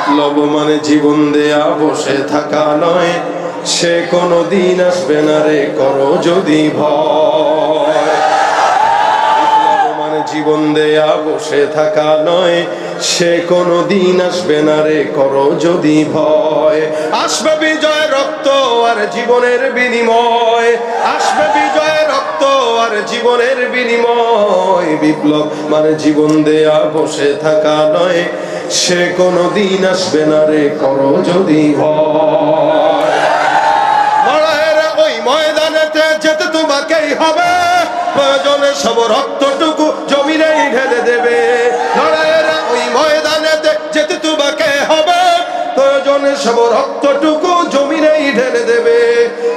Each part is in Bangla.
বিপ্লব মানে জীবন দেয়া বসে থাকা নয়, সে কোনো দিন আসবে না রে করো যদি ভয়। বিপ্লব মানে জীবন দেয়া বসে থাকা নয়, সে কোনো দিন আসবে না রে করো যদি ভয়। আসবে বিজয় রক্ত আর জীবনের বিনিময়, আসবে বিজয় রক্ত আর জীবনের বিনিময়। বিপ্লব মানে জীবন দেয়া বসে থাকা নয়, সে কোনো দিন আসবে না রে করো যদি ভয়। লড়াইয়ের ওই ময়দানেতে যেতে তোমাকেই হবে, প্রয়োজনে সব রক্তটুকু জমিনেই ঢেলে দেবে। লড়াইয়ের ওই ময়দানেতে যেতে তোমাকে হবে, প্রয়োজনে সব রক্তটুকু জমিনেই ঢেলে দেবে।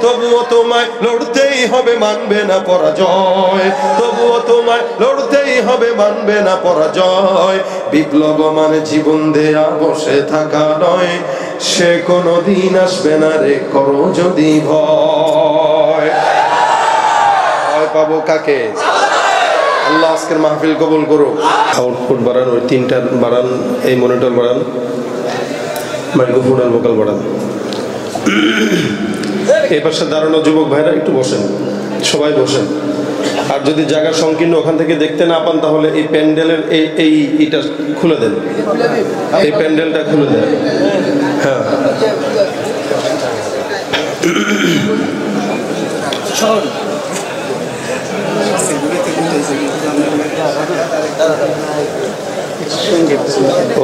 তবুও তোমায় লড়তেই হবে, মানবে না পরাজয়। তবুও তোমায় লড়তেই হবে, মানবে না পরাজয়। বিপ্লব মানে জীবন দেয়া বসে থাকা নয়, সে কোনো দিন আসবে না রে করো যদি ভয়। ভয় পাবো কাকে? আল্লাহ আজকের মাহফিল কবুল করুক। আউটপুট বাড়ান, ওই তিনটা বাড়ান, এই মনিটর বাড়ান, মাইক্রোফোন আর ভোকাল বাড়ান। এই পাশে দাঁড়ানো যুবক ভাইরা একটু বসেন, সবাই বসেন। আর যদি জায়গা সংকীর্ণ ওখান থেকে দেখতে না পান, তাহলে এই প্যান্ডেলের এইটা খুলে দেন, এই প্যান্ডেলটা খুলে দেন। হ্যাঁ,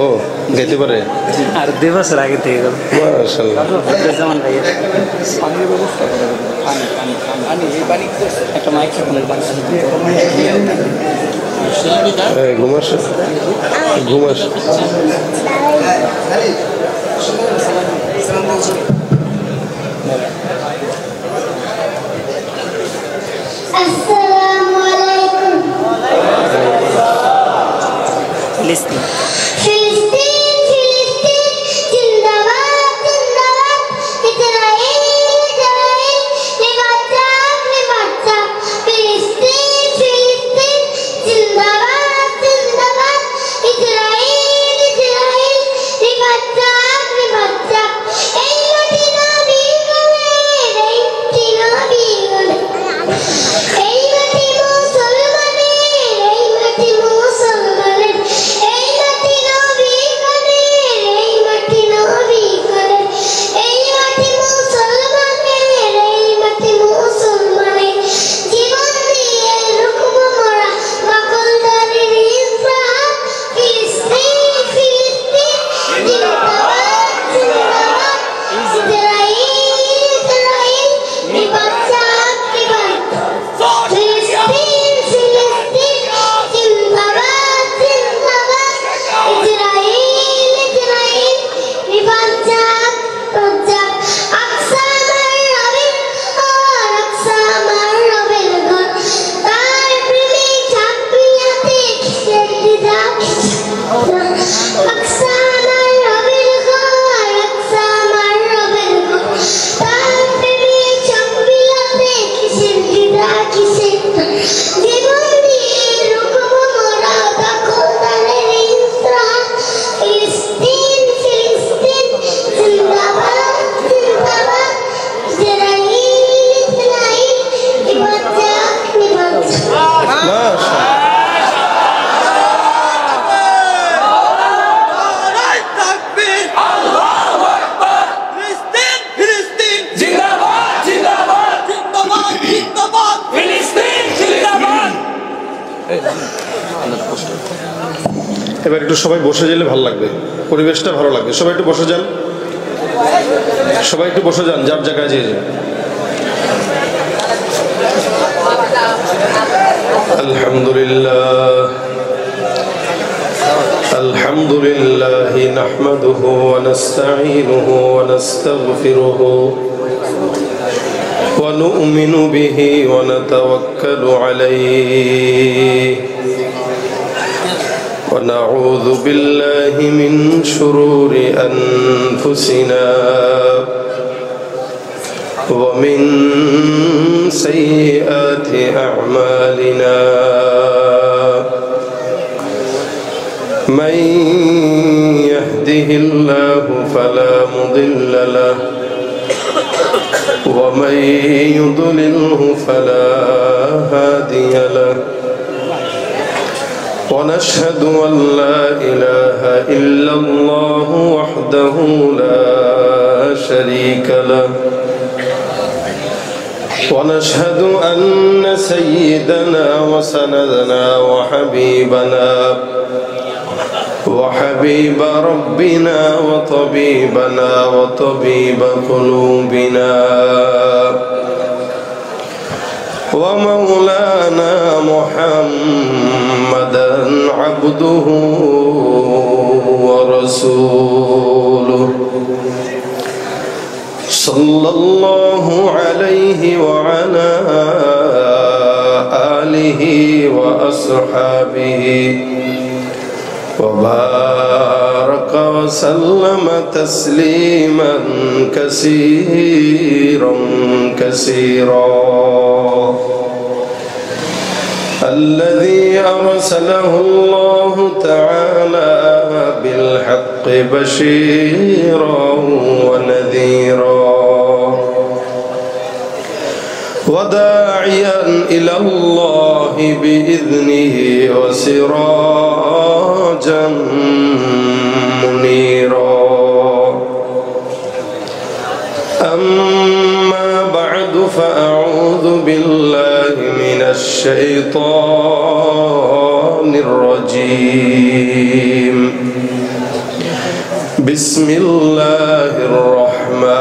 ও গাইতে পারে আর 2 বছর আগে থেকে মাশাআল্লাহ। একটা মাইক্রোফোনের ঘুমাস ঘুমাস। আসসালামু আলাইকুম। ফিলিস্তিন ফিলিস্তিন ফিলিস্তিন জিন্দাবাদ জিন্দাবাদ। ইসরাইল ইসরাইল লিবাচাক লিবাচাক। ফিলিস্তিন ফিলিস্তিন জিন্দাবাদ জিন্দাবাদ। ইসরাইল ইসরাইল লিবাচাক লিবাচাক। এই মাটি নবী গলের, এই মাটি নবী গলের, এই মাটি মুসলমানের, এই মাটি মুসলমানের, এই মাটি নবী গলের, এই মাটি নবী গলের, এই মাটি মুসলমানের, এই মাটি মুসলমানের। জীবন দিয়ে রুখবো মোরা বাকলদারির ইসরাত। ফিলিস্তিন ফিলিস্তিন জিন্দাবাদ জিন্দাবাদ। ইসরাইল ইসরাইল লিবাচাক লিবাচাক। ফিলিস্তিন ফিলিস্তিন জিন্দাবাদ জিন্দাবাদ। ইসরাইল ইসরাইল লিবাচাক লিবাচাক। আকসা আমার রবের ঘর, আকসা আমার রবের ঘর। তার প্রেমে ছাপিয়াতে কিসের দ্বিধা? আকসা আমার রবের ঘর, আকসা আমার রবের ঘর। তার প্রেমে ছাপিয়াতে কিসের দ্বিধা কিসের? জীবন দিয়ে রুখবো মোরা দখলদারের ইসরাত। ফিলিস্তিন ফিলিস্তিন জিন্দাবাদ জিন্দাবাদ। ইসরাইল ইসরাইল লিবাচাক লিবাচাক। এবার একটু সবাই বসে গেলে ভালো লাগবে, পরিবেশটা ভালো লাগবে। সবাই একটু বসে যান, সবাই একটু বসে যান, যার জায়গায় যেয়ে যান। আলহামদুলিল্লাহ আলহামদুলিল্লাহ নাহমাদুহু ওয়া নাস্তাঈনুহু ওয়া নাস্তাগফিরুহু ওয়া নু'মিনু বিহি ওয়া নাতাওয়াক্কালু আলাইহি ونعوذ بالله من شرور أنفسنا ومن سيئات أعمالنا من يهد يهده الله فلا مضل له ومن يضلله فلا هادي له ونشهد أن لا إله إلا الله وحده لا شريك له ونشهد أن سيدنا وسندنا وحبيب ربنا وطبيبنا وطبيب قلوبنا ومولانا محمدا عبده ورسوله صلى الله عليه وعلى آله وأصحابه وبارك وسلم تسليما كثيرا الذي أرسله الله تعالى بالحق بشيرا ونذيرا وداعيا إلى الله بإذنه وسراجا منيرا أما بعد فأعوذ بالله من الشيطان الرجيم بسم الله الرحمن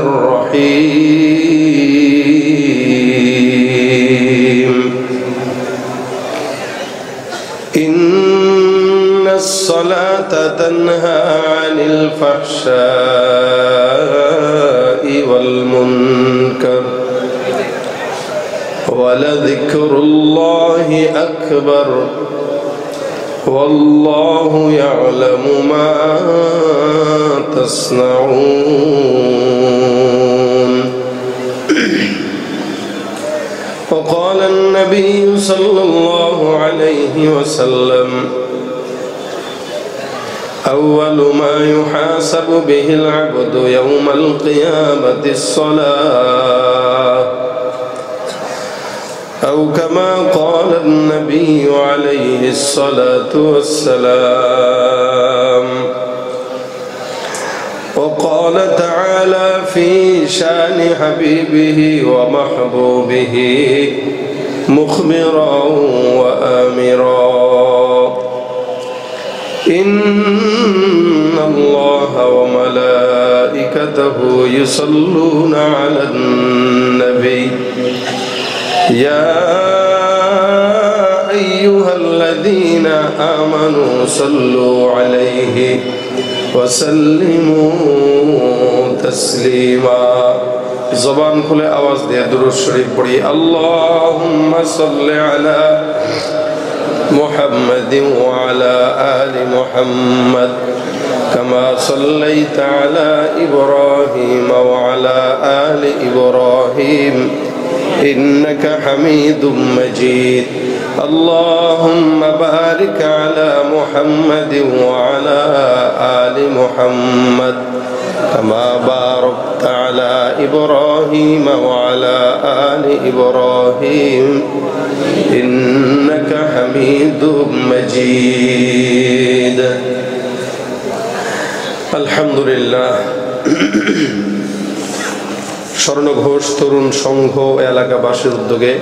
الرحيم إن الصلاة تنهى عن الفحشاء والمنكر ولذكر الله أكبر والله يعلم ما تصنعون وقال النبي صلى الله عليه وسلم أول ما يحاسب به العبد يوم القيامة الصلاة أو كما قال النبي عليه الصلاة والسلام وقال تعالى في شان حبيبه ومحبوبه مخبرا وآمرا إن الله وملائكته يصلون على النبي يا أيها الذين آمنوا صلوا عليه وسلموا تسليما زبان كل آواز دے درود شریف پڑھی اللهم صل على محمد وعلى آل محمد كما صليت على إبراهيم وعلى آل إبراهيم إنك حميد مجيد اللهم بارك على محمد وعلى آل محمد كما باركت على إبراهيم وعلى آل إبراهيم إنك حميد مجيد الحمد لله স্বর্ণঘোষ তরুণ সংঘ এলাকাবাসীর উদ্যোগে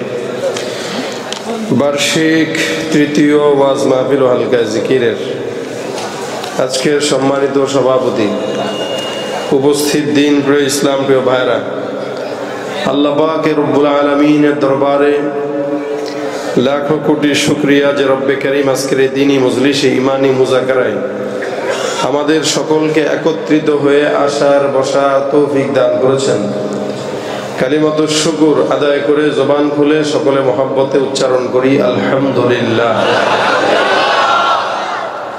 বার্ষিক তৃতীয় ওয়াজ মাহফিল ও হালকা জিকিরের আজকের সম্মানিত সভাপতি উপস্থিত দিন প্রিয় ইসলাম প্রিয় ভাইরা আল্লাহ পাক রব্বুল আলামিনের দরবারে লাখো কোটি শুকরিয়া যে রব্বে কারীম আজকের এই দ্বীনি মজলিসে ঈমানি মুযাকারায় আমাদের সকলকে একত্রিত হয়ে আসার বসার তৌফিক দান করেছেন। কালিমাতু শুকর আদায় করে জবান খুলে সকলে মহব্বতে উচ্চারণ করি আলহামদুলিল্লাহ।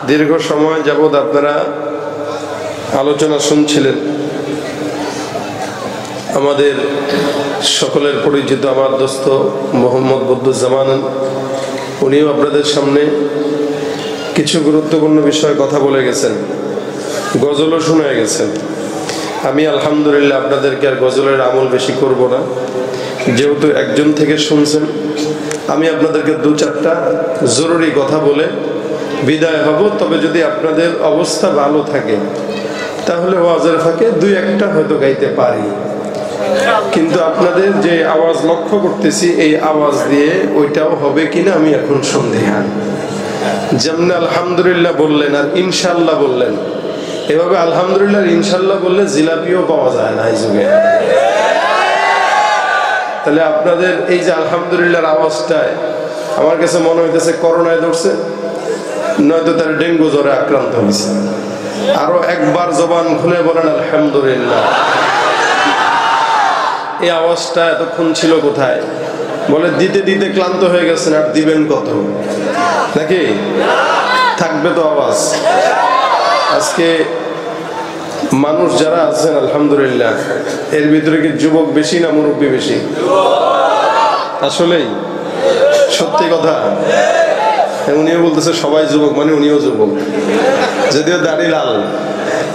দীর্ঘ সময় যাবৎ আপনারা আলোচনা শুনছিলেন। আমাদের সকলের পরিচিত আমার দোস্ত মোহাম্মদ বদরুজ্জামান, উনিও আপনাদের সামনে কিছু গুরুত্বপূর্ণ বিষয়ে কথা বলে গেছেন, গজলও শুনে গেছেন। আমি আলহামদুলিল্লাহ আপনাদেরকে আর গজলের আমল বেশি করব না, যেহেতু একজন থেকে শুনছেন। আমি আপনাদেরকে দু চারটা জরুরি কথা বলে বিদায় হব। তবে যদি আপনাদের অবস্থা ভালো থাকে তাহলে ওয়াজের ফাঁকে দুই একটা হয়তো গাইতে পারি, কিন্তু আপনাদের যে আওয়াজ লক্ষ্য করতেছি এই আওয়াজ দিয়ে ওইটাও হবে কিনা আমি এখন সন্দেহান। যেমন আলহামদুলিল্লাহ বললেন আর ইনশাল্লাহ বললেন, এভাবে আলহামদুলিল্লাহ ইনশাল্লাহ বললে জিলাপিও পাওয়া যায় না এই যুগে। তাহলে আপনাদের এই যে আলহামদুলিল্লাহর আওয়াজটায় আমার কাছে মনে হইতেছে করোনায় ধরছে, নয়তো তার ডেঙ্গু জ্বরে আক্রান্ত হয়েছে। আরো একবার জবান খুলে বলেন আলহামদুলিল্লাহ। এই আওয়াজটা এতক্ষণ ছিল কোথায়? বলে দিতে দিতে ক্লান্ত হয়ে গেছেন, আর দিবেন কত নাকি? থাকবে তো আওয়াজ। আজকে মানুষ যারা আছেন আলহামদুলিল্লাহ, এর ভিতরে কি যুবক বেশি না মুরব্বী বেশি? আসলেই সত্যি কথা। উনিও বলতেছে সবাই যুবক, মানে উনিও যুবক, যদিও দাড়ি লাল।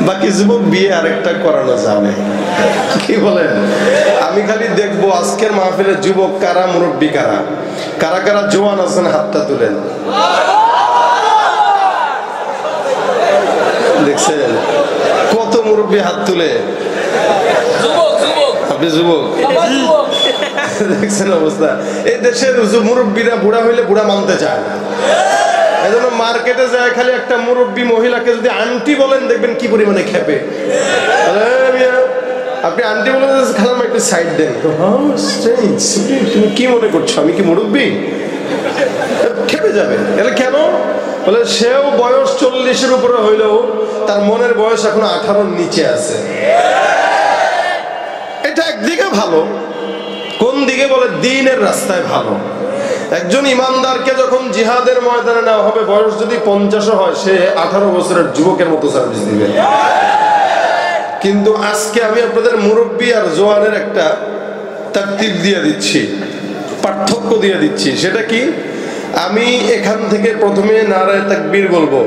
বাকি যুবক বিয়ে আরেকটা করানো যাবে, কি বলেন? আমি খালি দেখবো আজকের মাহফিলের যুবক কারা, মুরব্বী কারা, কারা কারা জওয়ান আছেন হাতটা তুলেন। দেখছেন কত মুরব্বী হাত তুলে? আপনি যুবক? দেখছেন অবস্থা? এই দেশের মুরব্বীরা বুড়া হইলে বুড়া মানতে চায় না। এজন্য মার্কেটে যায় খালি একটা মুরব্বী মহিলাকে যদি আন্টি বলেন দেখবেন কি পরিমাণে খেপে। আপনি আন্টি বলে খালাম একটু সাইড দেন, তুমি কি মনে করছো আমি কি মুরব্বী? খেপে যাবে। এলে কেন? বলে সেও বয়স 40-এর উপরে হইলেও তার মনের বয়স এখন 18-র নিচে আছে। এটা একদিকে ভালো, কোন দিকে? বলে দ্বীনের রাস্তায় ভালো। একজন ইমানদারকে যখন জিহাদের ময়দানে নেওয়া হবে, বয়স যদি 50 হয়, সে 18 বছরের যুবকের মতো সার্ভিস দিবে। কিন্তু আজকে আমি আপনাদের মুরব্বী আর জওয়ানের একটা তারতিব দিয়ে দিচ্ছি, পার্থক্য দিয়ে দিচ্ছি। সেটা কি? আমি এখান থেকে প্রথমে নারায়ে তাকবীর বলবো,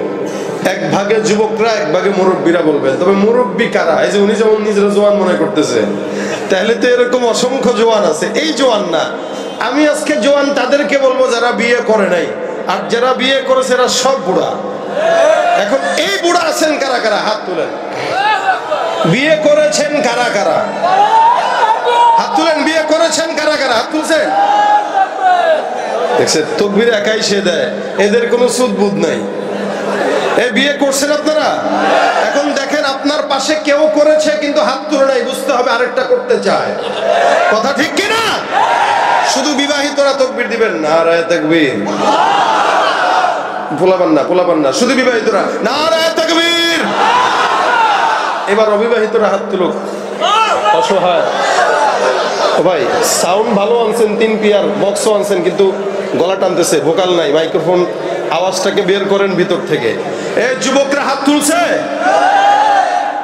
এক ভাগে যুবকরা এক ভাগে মুরব্বীরা বলবেন। তবে মুরব্বী কারা? এই যে উনি যেমন নিজের জওয়ান মনে করতেছে, তাহলে তো এরকম অসংখ্য জওয়ান আছে। এই জওয়ান না, আমি আজকে জওয়ান তাদেরকে বলবো যারা বিয়ে করে নাই, আর যারা বিয়ে করেছে এরা সব বুড়া। এখন এই বুড়া আছেন কারা কারা? হাত তুলেন। বিয়ে করেছেন কারা কারা? হাত তুলেন। বিয়ে করেছেন কারা কারা? হাত তুলছেন? দেখছেন তাকবীর একাই সে দেয়, এদের কোনো সুদবুদ নাই। এই বিয়ে করছেন আপনারা? এখন দেখেন আপনার পাশে কেউ করেছে কিন্তু হাত তুলে নাই, বুঝতে হবে আরেকটা করতে চায়। কথা ঠিক কিনা? শুধু বিবাহিতরা তাকবীর দিবেন, নারায়ে তাকবীর। পোলাপান না, শুধু বিবাহিতরা নারায়ে তাকবীর। এবার অবিবাহিতরা হাত তুলুক। অসহায় ও ভাই, সাউন্ড ভালো আনছেন, 3 পিয়ার বক্সও আনছেন, কিন্তু গলা টানতেছে, ভোকাল নাই। মাইক্রোফোন আওয়াজটাকে বের করেন ভিতর থেকে। এই যুবকরা হাত তুলছে,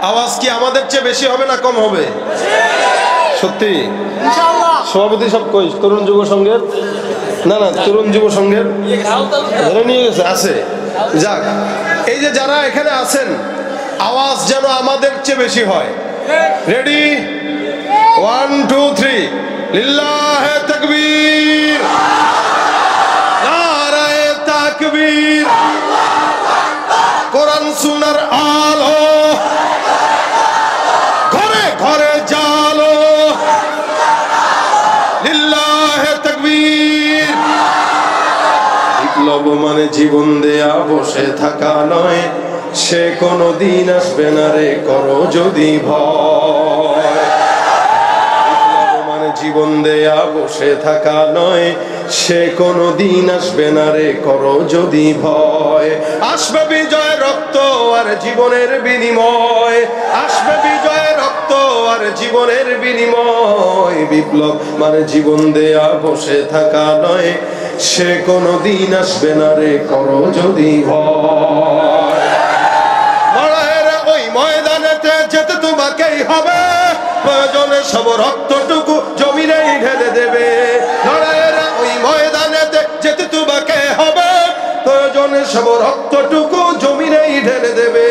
আওয়াজ কি আমাদের চেয়ে বেশি হবে না কম হবে? সত্যি? সভাপতি সব কই? তরুণ যুব সংঘের? না, তরুণ যুব সংঘের ধরে নিয়ে গেছে, আছে। যাক, এই যে যারা এখানে আছেন, আওয়াজ যেন আমাদের চেয়ে বেশি হয়। রেডি? 1 2 3 লিল্লাহে তাকবীর, নারায়ে তাকবীর। কোরআন সুন্নাহর আলো ঘরে ঘরে জালো, লিল্লাহে তাকবীর। বিপ্লব মানে জীবন দেয়া বসে থাকা নয়, সে কোনদিন আসবে না রে করো যদি ভয়। বিপ্লব মানে জীবন দেয়া বসে থাকা নয়, সে কোনদিন আসবে না রে করো যদি ভয়। আসবে বিজয় রক্ত আর জীবনের বিনিময়, আসবে বিজয় রক্ত আর জীবনের বিনিময়। বিপ্লব মানে জীবন দেয়া বসে থাকা নয়, সে কোনদিন আসবে না রে করো যদি ভয়। লড়াইয়ের ওই ময়দানেতে যেতে তোমাকেই হবে, প্রয়োজনে সব রক্তটুকু জমিনেই ঢেলে দেবে। লড়াইয়ের ওই ময়দানেতে যেতে তোমাকে হবে, প্রয়োজন জীবনের সব রক্তটুকু জমিনেই ঢেলে দেবে,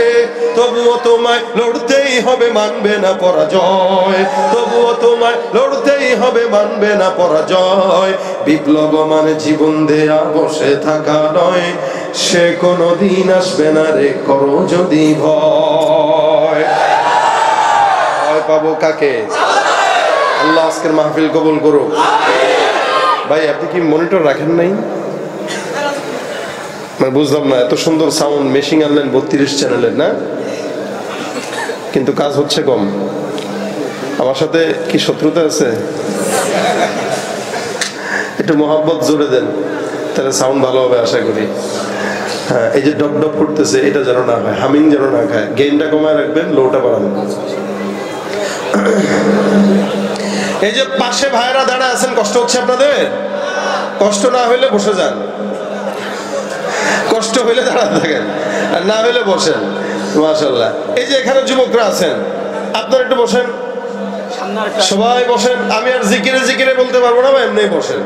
তবুও তোমায় লড়তেই হবে, মানবে না পরাজয়। তবুও তোমায় লড়তেই হবে, মানবে না পরাজয়। বিপ্লব মানে জীবন দেয়া বসে থাকা নয়, সে কোনদিন আসবে না রে করো যদি ভয়। ভয় পাবো কাকে? আল্লাহ আজকের মাহফিল কবুল করুক। ভাই আপনি কি মনিটর রাখেন নাই? মানে বুঝলাম না, এত সুন্দর সাউন্ড মেশিন আনলেন 32 চ্যানেলের, না? কিন্তু কাজ হচ্ছে কম। আমার সাথে কি শত্রুতা আছে? একটু মহব্বত জোরে দেন, তাহলে সাউন্ড ভালো হবে আশা করি। হ্যাঁ, এই যে ডপ ডপ করতেছে এটা যেন না হয়, হামিং যেন না খায়। গেইনটা কমায় রাখবেন, লোটা বাড়ান। এই যে পাশে ভাইরা দাঁড়া আছেন, কষ্ট হচ্ছে আপনাদের? কষ্ট না হইলে বসে যান, কষ্ট হইলে দাঁড়াতে থাকেন, আর না হইলে বসেন। মাশাআল্লাহ। এই যে এখানে যুবকরা আছেন, আপনারা একটু বসেন, সবাই বসেন। আমি আর জিকিরে জিকিরে বলতে পারবো না, এমনি বসেন।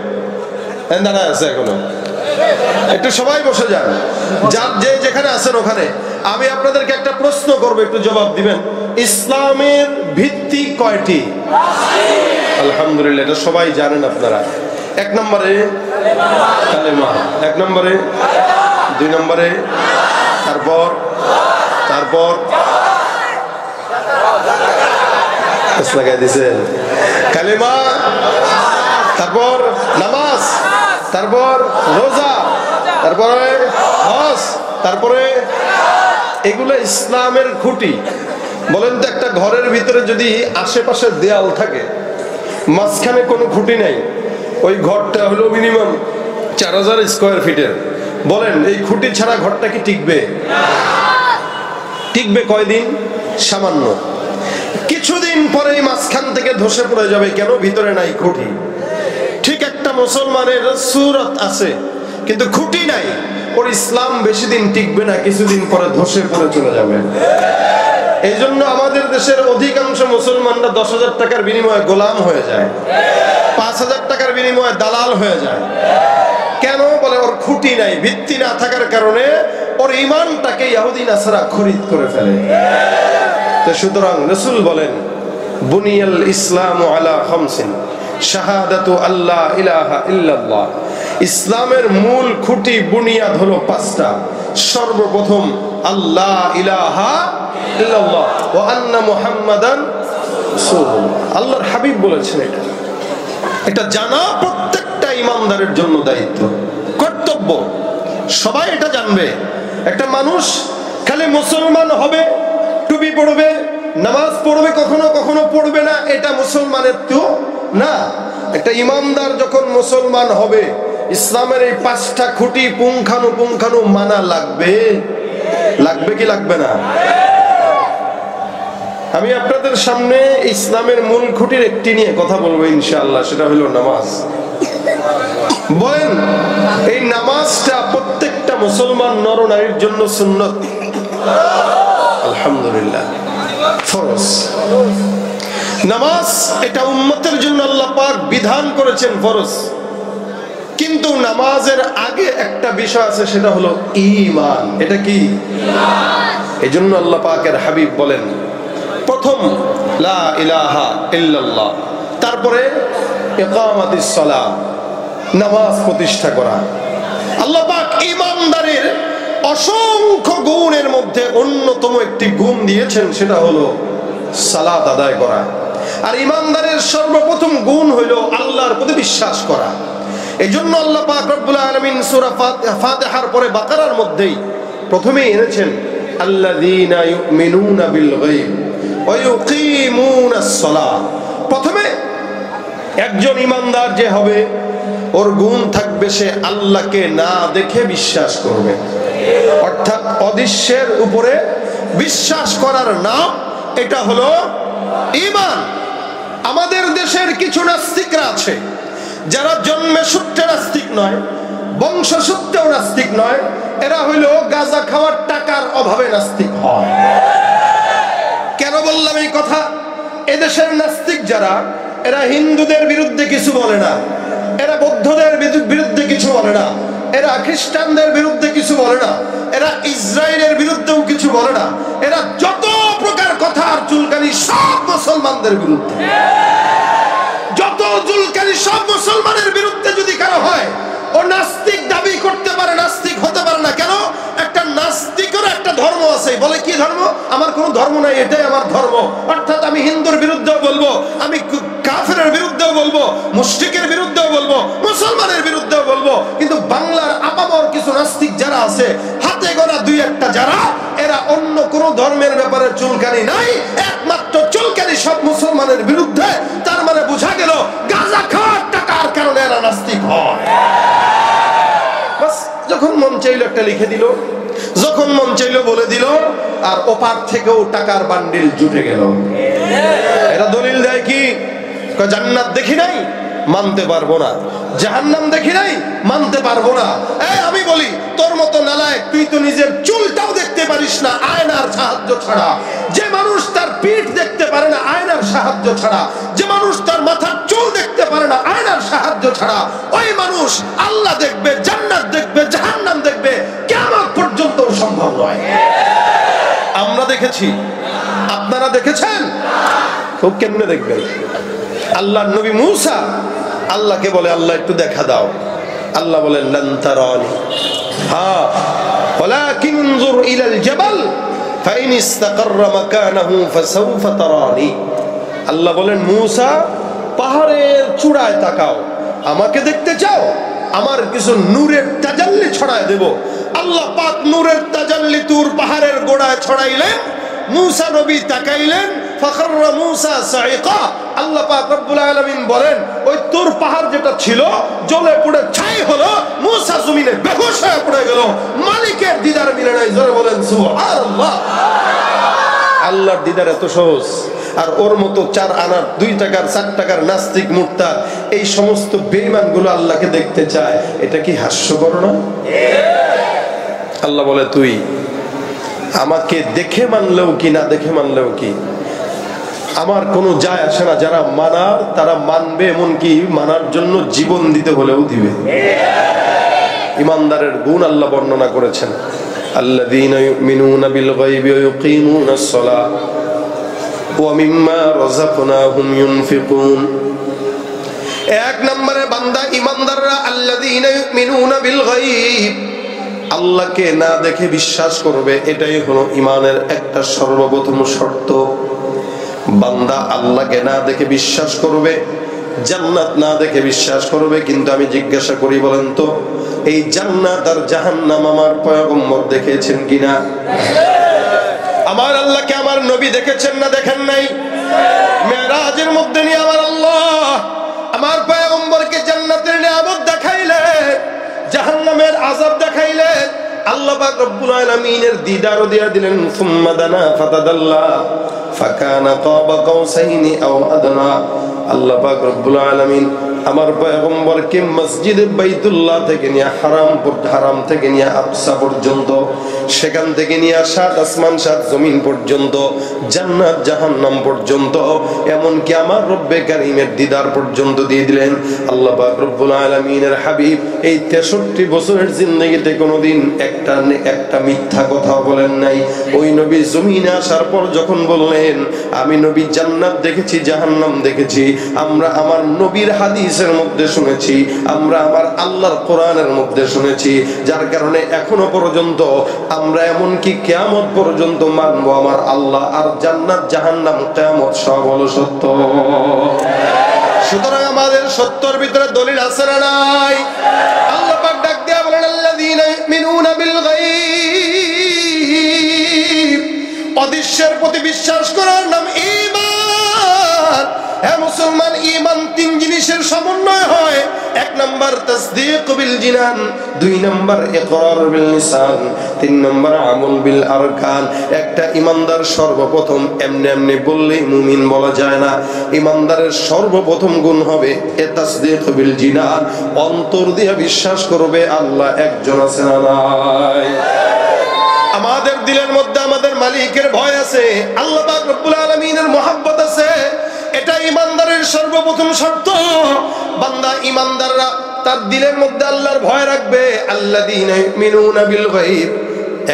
দাঁড়া আছে এখনো, একটু সবাই বসে যান, যার যে যেখানে আছেন ওখানে। আমি আপনাদেরকে একটা প্রশ্ন করবো, একটু জবাব দিবেন। ইসলামের ভিত্তি কয়টি? আলহামদুলিল্লাহ, এটা সবাই জানেন আপনারা। 1 নম্বরে কালেমা, 1 নম্বরে, 2 নম্বরে, তারপর লাগাই দিছেন কালেমা, তারপর নামাজ, তারপর রোজা, তারপরে হজ, তারপরে এগুলো ইসলামের খুঁটি। বলেন তো, একটা ঘরের ভিতরে যদি আশেপাশে দেয়াল থাকে, মাঝখানে কোনো খুঁটি নাই, ওই ঘরটা হলো মিনিমাম 4000 স্কয়ার ফিটের। বলেন এই খুঁটি ছাড়া ঘরটা কি টিকবে? টিকবে কয়দিন? সামান্য কিছুদিন পরেই মাঝখান থেকে ধসে পড়ে যাবে। কেন? ভিতরে নাই খুঁটি। ঠিক একটা মুসলমানের সূরত আছে কিন্তু খুঁটি নাই, ওর ইসলাম বেশি দিন টিকবে না, কিছুদিন পরে ধসে পড়ে চলে যাবে। এই জন্য আমাদের দেশের অধিকাংশ মুসলমানরা 10,000 টাকার বিনিময়ে গোলাম হয়ে যায়, 5,000 টাকার বিনিময়ে দালাল হয়ে যায়। কেন? বলে ওর খুঁটি নাই, ভিত্তি না থাকার কারণে ওর ঈমানটাকে ইহুদি নাসারা খরিদ করে ফেলে। তো সুতরাং রাসূল বলেন, বুনিয়াল ইসলামু আলা খামসিন শাহাদাতু আল্লা ইলাহা ইল্লাল্লাহ। ইসলামের মূল খুঁটি বুনিয়াদ হলো 5টা। সর্বপ্রথম আল্লাহ ইলাহা ইল্লাল্লাহ ওয়া আন্না মুহাম্মাদান রাসূলুল্লাহ। আল্লাহর হাবিব বলেছেন এটা জানা প্রত্যেকটা ইমানদারের জন্য দায়িত্ব, কর্তব্য। সবাই এটা জানবে। একটা মানুষ খালি মুসলমান হবে, টুপি পড়বে, নামাজ পড়বে, কখনো কখনো পড়বে না, এটা মুসলমানের তো না। একটা ইমানদার যখন মুসলমান হবে, ইসলামের এই 5টা খুঁটি পুঙ্খানু মানা লাগবে। লাগবে কি লাগবে না? আমি আপনাদের সামনে ইসলামের মূল খুঁটির একটি নিয়ে কথা বলবো ইনশাআল্লাহ, সেটা হলো নামাজ। বলেন এই নামাজটা প্রত্যেকটা মুসলমান নর নারীর জন্য সুন্নত? আলহামদুলিল্লাহ, ফরজ। নামাজ এটা উম্মতের জন্য আল্লাহ পাক বিধান করেছেন ফরজ। কিন্তু নামাজের আগে একটা বিষয় আছে, সেটা হলো ঈমান। এটা কি? এজন্য আল্লাহ পাকের হাবিব বলেন, প্রথম লা ইলাহা ইল্লাল্লাহ, তারপরে ইকামাতিস সালাহ, নামাজ প্রতিষ্ঠা করা। আল্লাহ পাক ঈমানদারের অসংখ্য গুণের মধ্যে অন্যতম একটি গুণ দিয়েছেন, সেটা হলো সালাত আদায় করা। আর ঈমানদারের সর্বপ্রথম গুণ হলো আল্লাহর প্রতি বিশ্বাস করা। এজন্য আল্লাহ পাক রব্বুল আলামিন সূরা ফাতিহার পরে বাকারার মধ্যেই প্রথমেই এনেছেন আল্লাযীনা ইউমিনুনা বিল গায়ব ওয়া ইউকিমুনাস সালাহ। প্রথমে একজন ঈমানদার যে হবে, ওর গুণ থাকবে সে আল্লাহকে না দেখে বিশ্বাস করবে, অর্থাৎ অদৃশ্যের উপরে বিশ্বাস করার নাম এটা হলো ঈমান। আমাদের দেশের কিছু নাস্তিকরা আছে যারা জন্মে সূত্রে নাস্তিক নয়, বংশসূত্রেও নাস্তিক নয়, এরা হইল গাঁজা খাওয়ার টাকার অভাবে নাস্তিক হয়। কেন বললাম এই কথা? এদেশের নাস্তিক যারা, এরা হিন্দুদের বিরুদ্ধে কিছু বলে না, এরা বৌদ্ধদের বিরুদ্ধে কিছু বলে না, এরা খ্রিস্টানদের বিরুদ্ধে কিছু বলে না, এরা ইসরায়েলের বিরুদ্ধেও কিছু বলে না, এরা যত প্রকার কথা আর চুলকানি সব মুসলমানদের বিরুদ্ধে। যত চুলকানি সব মুসলমানের বিরুদ্ধে যদি কারো হয়, ও নাস্তিক দাবি করতে পারে, নাস্তিক হতে পারে না। কেন? একটা নাস্তিকের একটা ধর্ম আছে, বলে কি ধর্ম? আমার কোনো ধর্ম নাই, এটাই আমার ধর্ম। অর্থাৎ আমি হিন্দুর বিরুদ্ধেও বলবো, আমি কাফেরের বিরুদ্ধেও বলবো, মুশরিকের বিরুদ্ধেও বলবো, মুসলমানের বিরুদ্ধেও বলবো। কিন্তু বাংলার আপামর কিছু নাস্তিক যারা আছে, হাতে গোনা দুই একটা যারা, এরা অন্য কোনো ধর্মের ব্যাপারে চুলকানি নাই, একমাত্র চুলকানি সব মুসলমানের বিরুদ্ধে। তার মানে বোঝা গেল গাঁজা খাওয়ার টাকার কারণে এরা নাস্তিক হয়। যখন মন চাইলো একটা লিখে দিল, যখন মন চাইলো বলে দিল, আর ওপার থেকেও টাকার বান্ডিল জুটে গেল। এরা দলিল দেয় কি? জান্নাত দেখি নাই, মানতে পারবো না। জাহান্নাম দেখি নাই, মানতে পারবো না। আমি বলি, তোর মতো নালায়েক, তুই তো নিজের চুলটাও দেখতে পারিস না আয়নার সাহায্য ছাড়া। যে মানুষ তার পিঠ দেখতে পারে না আয়নার সাহায্য ছাড়া, যে মানুষ তার মাথার চুল দেখতে পারে না আয়নার সাহায্য ছাড়া, ওই মানুষ আল্লাহ দেখবে, জান্নাত দেখবে, জাহান্নাম দেখবে, কিয়ামত পর্যন্ত সম্ভব নয়। আমরা দেখেছি, আপনারা দেখেছেন? খুব কেমনে দেখবেন? আল্লাহর নবী মূসা আল্লাহকে বলে, আল্লাহ একটু দেখা দাও। আল্লাহ বলেন, লান তারানি, হ্যাঁ, ওয়ালাকিন উনজুর ইলাল জাবাল ফাইন ইসতাকাররা মাকানাহু ফাসাউফা তারানি। আল্লাহ বলেন, মূসা পাহাড়ের চূড়ায় তাকাও, আমাকে দেখতে চাও? আমার কিছু নূরের তাজাল্লি ছড়ায় দেব। আল্লাহ পাক নূরের তাজাল্লি তুর পাহাড়ের গোড়ায় ছড়াইলেন। মূসা নবী তাকাইলেন, ফাখররা মূসা সাইকা। আল্লাহ পাক রব্বুল আলামিন বলেন, ওই তুর পাহাড় যেটা ছিল জ্বলে পুড়ে ছাই হলো, মূসা জমিনে বেহুশ হয়ে পড়ে গেল। মালিকের দিদার মিলে নাই। জোরে বলেন সুবহানাল্লাহ। আল্লাহর দিদার এত সহজ। আর ওর মতো 4 আনার 2 টাকার 4 টাকার নাস্তিক মুরতাদ এই সমস্ত বেঈমানগুলো আল্লাহকে দেখতে চায়। এটা কি হাস্যকর না? আল্লাহ বলে, তুই আমাকে দেখে মানলেও কি না দেখে মানলেও কি, আমার কোনো যায় আসে না। যারা মানার তারা মানবে, এমনকি মানার জন্য জীবন দিতে হলেও দিবে। ইমানদারের গুণ আল্লাহ বর্ণনা করেছেন, আল্লাযীনা ইউমিনুনা বিল গায়বি ওয়া ইউকিমুনাস সালাহ ওয়া মিম্মা রাযাকনাহুম ইউনফিকুন। এক নম্বরে বান্দা ইমানদাররা আল্লাযীনা ইউমিনুনা বিল গায়ব, আল্লাহকে না দেখে বিশ্বাস করবে। এটাই হলো ইমানের একটা সর্বপ্রথম শর্ত। বান্দা আল্লাহকে না দেখে বিশ্বাস করবে, জান্নাত না দেখে বিশ্বাস করবে। কিন্তু আমি জিজ্ঞাসা করি, বলেন তো, এই জান্নাত আর জাহান্নাম আমার পয়গম্বর দেখেছেন কিনা? আমার আল্লাহকে আমার নবী দেখেছেন না দেখেন নাই? মেরাজের মধ্যে নিয়ে আমার আল্লাহ আমার পয়গম্বরকে জান্নাতের নিয়ামত দেখাইলেন, জাহান্নামের আযাব দেখাইলেন। আল্লাহ পাক রব্বুল আলামিনের দিদারও দিয়া দিলেন। সুম্মা দানা ফাতাদাল্লা ফাকানা কাবা কাউসাইনি আও আদনা। আল্লাহ পাক রব্বুল আলামিন আমার পয়গম্বরকে মসজিদে বাইতুল্লাহ থেকে নিয়ে হারাম থেকে নিয়ে আকসা পর্যন্ত, সেখান থেকে নিয়ে 7 আসমান 7 জমিন পর্যন্ত, জান্নাত জাহান্নাম পর্যন্ত, এমনকি আমার রব্বে কারীমের দিদার পর্যন্ত দিয়ে দিলেন। আল্লাহ পাক রব্বুল আলামিনের হাবিব এই 63 বছরের জিন্দেগিতে কোনোদিন একটা মিথ্যা কথা বলেন নাই। ওই নবী জমিনে আসার পর যখন বললেন, আমি নবী জান্নাত দেখেছি, জাহান্নাম দেখেছি, আমরা আমার নবীর হাদিসের মধ্যে শুনেছি, আমরা আমার আল্লাহর কোরআনের মধ্যে শুনেছি, যার কারণে এখনো পর্যন্ত আমরা এমনকি কিয়ামত পর্যন্ত মানবো আমার আল্লাহ আর জান্নাত জাহান্নাম কিয়ামত সব হলো সত্য। সুতরাং আমাদের সত্যর ভিতরে দলিল আছে না নাই? আল্লাহ পাক ডাক দিয়া বলেন, আল্লাযীনা ইউমিনুনা বিল গায়ব, অদৃশ্যের প্রতি বিশ্বাস করার নাম ঈমান। হে মুসলমান, ঈমান 3 জিনিসের সমন্বয় হয়। 1 নাম্বার তাসদীক বিল জিনান, 2 নাম্বার ইকরার বিল লিসান, 3 নাম্বার আমল বিল আরকান। একটা ঈমানদার সর্বপ্রথম এমনি বললেই মুমিন বলা যায় না। ঈমানদারের সর্বপ্রথম গুণ হবে তাসদীক বিল জিনান, অন্তর দিয়ে বিশ্বাস করবে আল্লাহ একজন আছে না নাই। আমাদের দিলের মধ্যে আমাদের মালিকের ভয় আছে, আল্লাহ পাক রব্বুল আলামিনের মহব্বত আছে। এটা ইমানদারের সর্বপ্রথম শর্ত। বান্দা ইমানদাররা তার দিলের মধ্যে আল্লাহর ভয় রাখবে। আল্লাযীনা ইউমিনুনা বিল গায়ব,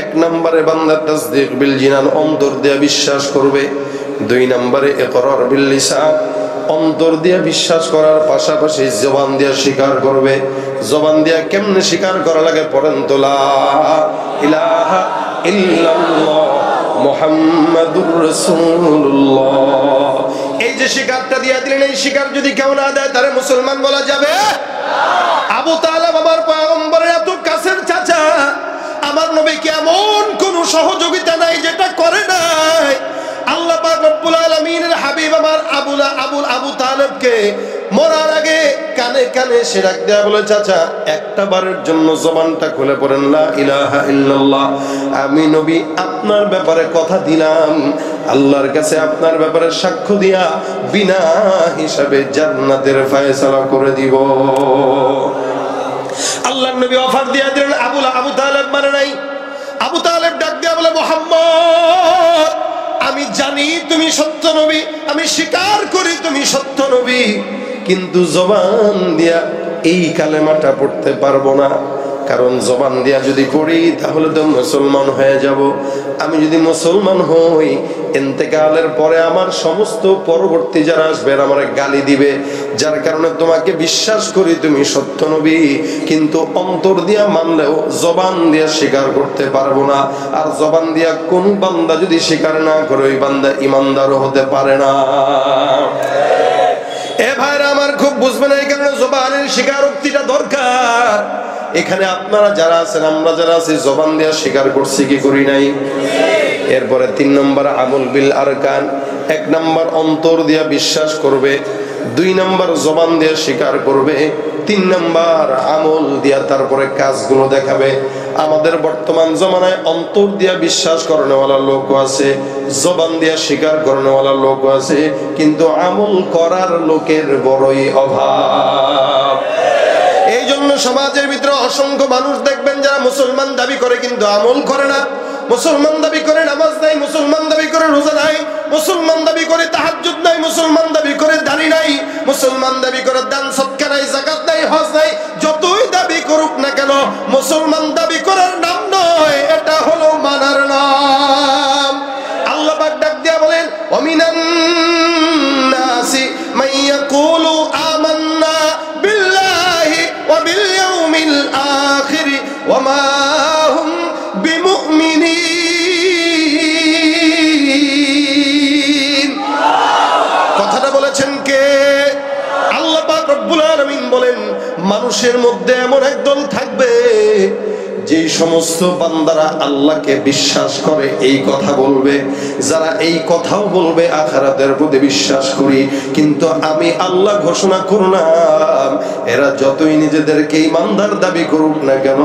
এক নম্বরে বান্দা তাসদীক বিল জিনান, অন্তর দিয়ে বিশ্বাস করবে। দুই নম্বরে ইকরার বিল লিসান, অন্তর দিয়ে বিশ্বাস করার পাশাপাশি জবান দিয়ে স্বীকার করবে। জবান দিয়ে কেমনে স্বীকার করা লাগে পড়েন তো, লা ইলাহা ইল্লাল্লাহ মুহাম্মাদুর রাসূলুল্লাহ। এই যে স্বীকারটা দিয়ে দিলেন, এই স্বীকার যদি কেউ না দেয় তারে মুসলমান বলা যাবে? আবু তালেব আমার পয়গম্বরের এত কাছের চাচা, আমার নবীকে এমন কোন সহযোগিতা নাই যেটা করে নাই। আল্লাহ পাক রব্বুল আলামিনের হাবিব আমার আবু তালেবকে মরার আগে কানে কানে সে ডাক দেয়া বলে, চাচা একটা বারের জন্য জবানটা খুলে পড়েন লা ইলাহা ইল্লাল্লাহ। আমি নবী আপনার ব্যাপারে কথা দিলাম, আল্লাহর কাছে আপনার ব্যাপারে সাক্ষ্য দিয়া বিনা হিসাবে জান্নাতের ফয়সালা করে দিব। আল্লাহর নবী অফার দিয়া দিলেন। আবু তালেব মানে নাই। আবু তালেব ডাক দিয়া বলে, মুহাম্মদ আমি জানি তুমি সত্য নবী, আমি স্বীকার করি তুমি সত্য নবী, কিন্তু জবান দিয়া এই কালেমাটা পড়তে পারবো না। কারণ জবান দিয়া যদি পড়ি তাহলে তো মুসলমান হয়ে যাব। আমি যদি মুসলমান হই, ইন্তেকালের পরে আমার সমস্ত পরবর্তী যারা আসবে আমারে গালি দিবে। যার কারণে তোমাকে বিশ্বাস করি তুমি সত্য নবী, কিন্তু অন্তর দিয়া মানলেও জবান দিয়া স্বীকার করতে পারবো না। আর জবান দিয়া কোন বান্দা যদি স্বীকার না করে ওই বান্দা ইমানদারও হতে পারে না। এ ভাইরা আমার খুব বুঝবেন, এই কারণে জবানের স্বীকারোক্তিটা দরকার। এখানে আপনারা যারা আছেন, আমরা যারা আছি, জবান দিয়া স্বীকার করছি কি করি নাই? এরপরে 3 নম্বর আমল বিল আরকান, 1 নম্বর অন্তর দিয়া বিশ্বাস করবে, 2 নম্বর জবান দিয়া স্বীকার করবে, 3 নম্বর আমল দিয়া তারপরে কাজগুলো দেখাবে। আমাদের বর্তমান জমানায় অন্তর দিয়া বিশ্বাস করানোওয়ালা লোকও আছে, জবান দিয়া স্বীকার করানোওয়ালা লোকও আছে, কিন্তু আমল করার লোকের বড়ই অভাব। এই জন্য সমাজের ভিতরে অসংখ্য মানুষ দেখবেন যারা মুসলমান দাবি করে কিন্তু আমল করে না। মুসলমান দাবি করে নামাজ নাই, মুসলমান দাবি করে রোজা নাই, মুসলমান দাবি করে তাহাজ্জুদ নাই, মুসলমান দাবি করে দাড়ি নাই, মুসলমান দাবি করে দান সদকা নাই, যাকাত নাই, হজ নাই। যতই দাবি করুক না কেন, মুসলমান দাবি করার নাম নয়, এটা হলো মানার নাম। আল্লাহ পাক ডাক দিয়া বলেন, ওয়ামিনান নাসি মাইয়াকুলু আমান্না বিল্লাহি ওয়া বিল ইয়াউমিল আখির ওয়া মা হুম বিমুমিনিন। কথাটা বলেছেন কে? আল্লাহ পাক রব্বুল আলামিন বলেন, মানুষের মধ্যে এমন একদল থাকবে যেই সমস্ত বান্দারা আল্লাহকে বিশ্বাস করে এই কথা বলবে, যারা এই কথাও বলবে আখিরাতের প্রতি বিশ্বাস করি, কিন্তু আমি আল্লাহ ঘোষণা করলাম এরা যতই নিজেদেরকে ইমানদার দাবি করুক না কেন,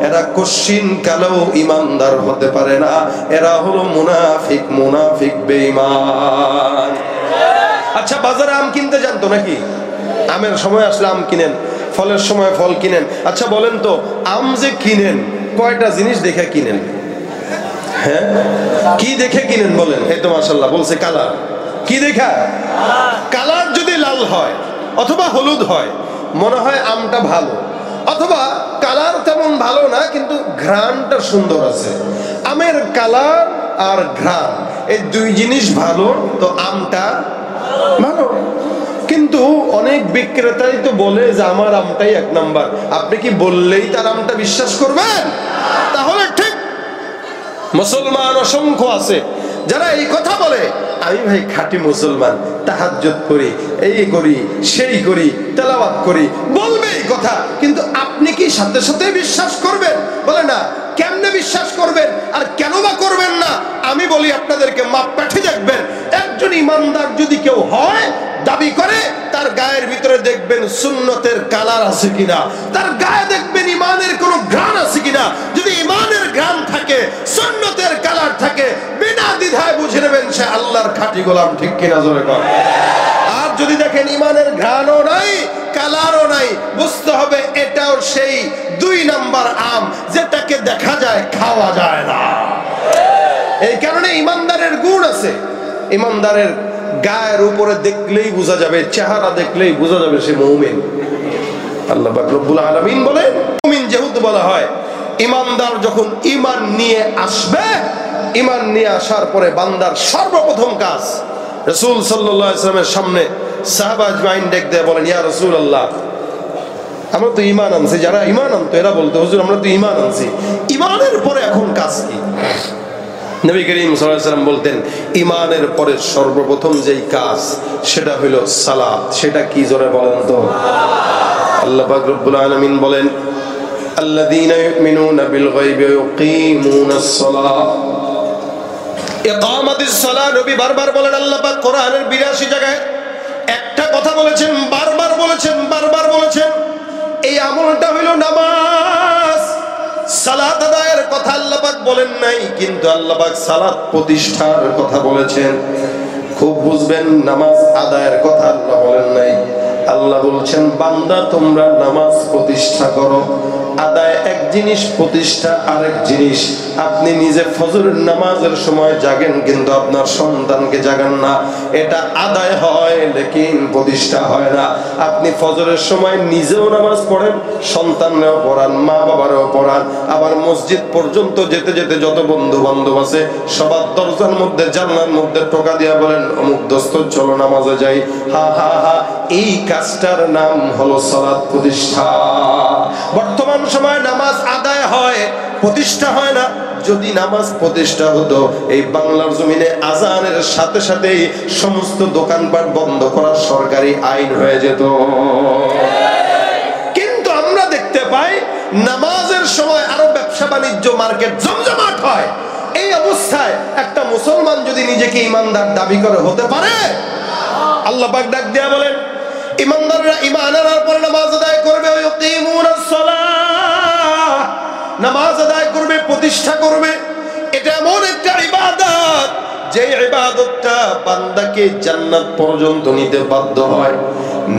এরা কশিন কালেও ইমানদার হতে পারে না। এরা হলো মুনাফিক, মুনাফিক বেঈমান। আচ্ছা, বাজারে আম কিনতে জানতো নাকি? আমের সময় আসলে আম কিনেন, ফলের সময় ফল কিনেন। আচ্ছা বলেন তো, আম যে কিনেন কয়টা জিনিস দেখে কিনেন? হ্যাঁ, কি দেখে কিনেন বলেন? এই তো মাশাআল্লাহ বলছে কালার। কি দেখা? কালার যদি লাল হয় অথবা হলুদ হয় মনে হয় আমটা ভালো, অথবা কালার তেমন ভালো না কিন্তু ঘ্রাণটা সুন্দর আছে। আমের কালার আর ঘ্রাণ এই দুই জিনিস ভালো তো আমটা ভালো। কিন্তু অনেক বিক্রেতাই তো বলে যে আমার আমটাই 1 নাম্বার। আপনি কি বললেই তার আমটা বিশ্বাস করবেন? তাহলে ঠিক। মুসলমান অসংখ্য আছে যারা এই কথা বলে, আমি ভাই খাঁটি মুসলমান, তাহাজ্জুদ করি, এই করি, সেই করি, তেলাওয়াত করি, বলবে এই কথা, কিন্তু আপনি কি সাথে সাথে বিশ্বাস করবেন? বলে না। কেমনে বিশ্বাস করবেন আর কেন বা করবেন না? আমি বলি আপনাদেরকে, মাপ কাঠি দেখবেন। একজন ইমানদার যদি কেউ হয়, দাবি করে, তার গায়ের ভিতরে দেখবেন সুন্নতের কালার আছে কিনা, তার গায়ে দেখবেন ইমানের কোন ঘ্রাণ আছে কিনা। যদি ইমানের ঘ্রাণ থাকে, সুন্নতের কালার থাকে, বিনা দ্বিধায় বুঝে নেবেন সে আল্লাহর খাঁটি গোলাম। ঠিক কিনা জোরে কর। আর যদি দেখেন ইমানের ঘ্রাণও নাই, কালারও নাই, বুঝতে হবে এটাও সেই 2 নাম্বার আম, যেটাকে দেখা যায় খাওয়া যায় না। এই কারণে ইমানদারের গুণ আছে। ইমানদারের গায়ের উপরে দেখলেই বোঝা যাবে, চেহারা দেখলেই বোঝা যাবে সে মুমিন। আল্লাহ পাক রব্বুল আলামিন বলেন, মুমিন যেহেতু বলা হয়, ইমানদার যখন ঈমান নিয়ে আসবে, ঈমান নিয়ে আসার পরে বান্দার সর্বপ্রথম কাজ, রাসূল সাল্লাল্লাহু আলাইহি ওয়াসাল্লামের সামনে সাহাবা আজমাইন ডেক দিয়ে বলেন, ইয়া রাসূলুল্লাহ, আমরা তো ঈমান আনছি, যারা ঈমান আনতো এরা বলতো, হুজুর আমরা তো ঈমান আনছি, ঈমানের পরে এখন কাজ কি? নবী করিম সাল্লাল্লাহু আলাইহি ওয়াসাল্লাম বলতেন, ঈমানের পরে সর্বপ্রথম যেই কাজ সেটা হলো সালাত। সেটা কি, জোরে বলেন তো? আল্লাহ পাক রব্বুল আলামিন বলেন, আল্লাযীনা ইউমিনুনা বিল গায়বি ওয়া ইউকিমুনাস সালাহ, ইকামাতিস সালাহ। নবী বারবার বলেন, আল্লাহ পাক কোরআনের 82 জায়গায় একটা কথা বলেছেন, বারবার বলেছেন, বারবার বলেছেন, এই আমলটা হলো নামাজ। সালাত আদায়ের কথা আল্লাহ পাক বলেন নাই, কিন্তু আল্লাহ পাক সালাত প্রতিষ্ঠার কথা বলেছেন। খুব বুঝবেন, নামাজ আদায়ের কথা আল্লাহ বলেন নাই। আল্লাহ বলছেন, বান্দা তোমরা নামাজ প্রতিষ্ঠা করো। আদায় এক জিনিস, প্রতিষ্ঠা আরেক জিনিস। আপনি নিজে ফজরের নামাজের সময় জাগেন, কিন্তু আপনার সন্তানকে জাগান না, এটা আদায় হয়, লেকিন প্রতিষ্ঠা হয় না। আপনি ফজরের সময় নিজেও নামাজ পড়েন, সন্তানরাও পড়ান, মা বাবারাও পড়ান, আবার মসজিদ পর্যন্ত যেতে যেতে যত বন্ধু বান্ধব আছে সবার দরজার মধ্যে, জানলার মধ্যে টোকা দিয়া বলেন, অমুক দোস্ত চলো নামাজে যাই। হা হা হা, এই কাজটার নাম হলো সালাত প্রতিষ্ঠা। বর্তমান সময়ে নামাজ আদায় হয়, প্রতিষ্ঠা হয় না। যদি নামাজ প্রতিষ্ঠা হতো, এই বাংলার জমিনে আজানের সাথে সাথেই সমস্ত দোকানপাট বন্ধ করার সরকারি আইন হয়ে যেত। কিন্তু আমরা দেখতে পাই নামাজের সময় আরো ব্যবসা বাণিজ্য, মার্কেট জমজমাট হয়। এই অবস্থায় একটা মুসলমান যদি নিজেকে ইমানদার দাবি করে হতে পারে? আল্লাহ পাক ডাক দিয়া বলেন, ইমানদাররা ঈমান আনার পর নামাজ আদায় করবে, ইউকিমুনাস সালাহ, নামাজ আদায় করবে, প্রতিষ্ঠা করবে। এটা এমন একটা ইবাদত, যে ইবাদতটা বান্দাকে জান্নাত পর্যন্ত নিতে বাধ্য হয়।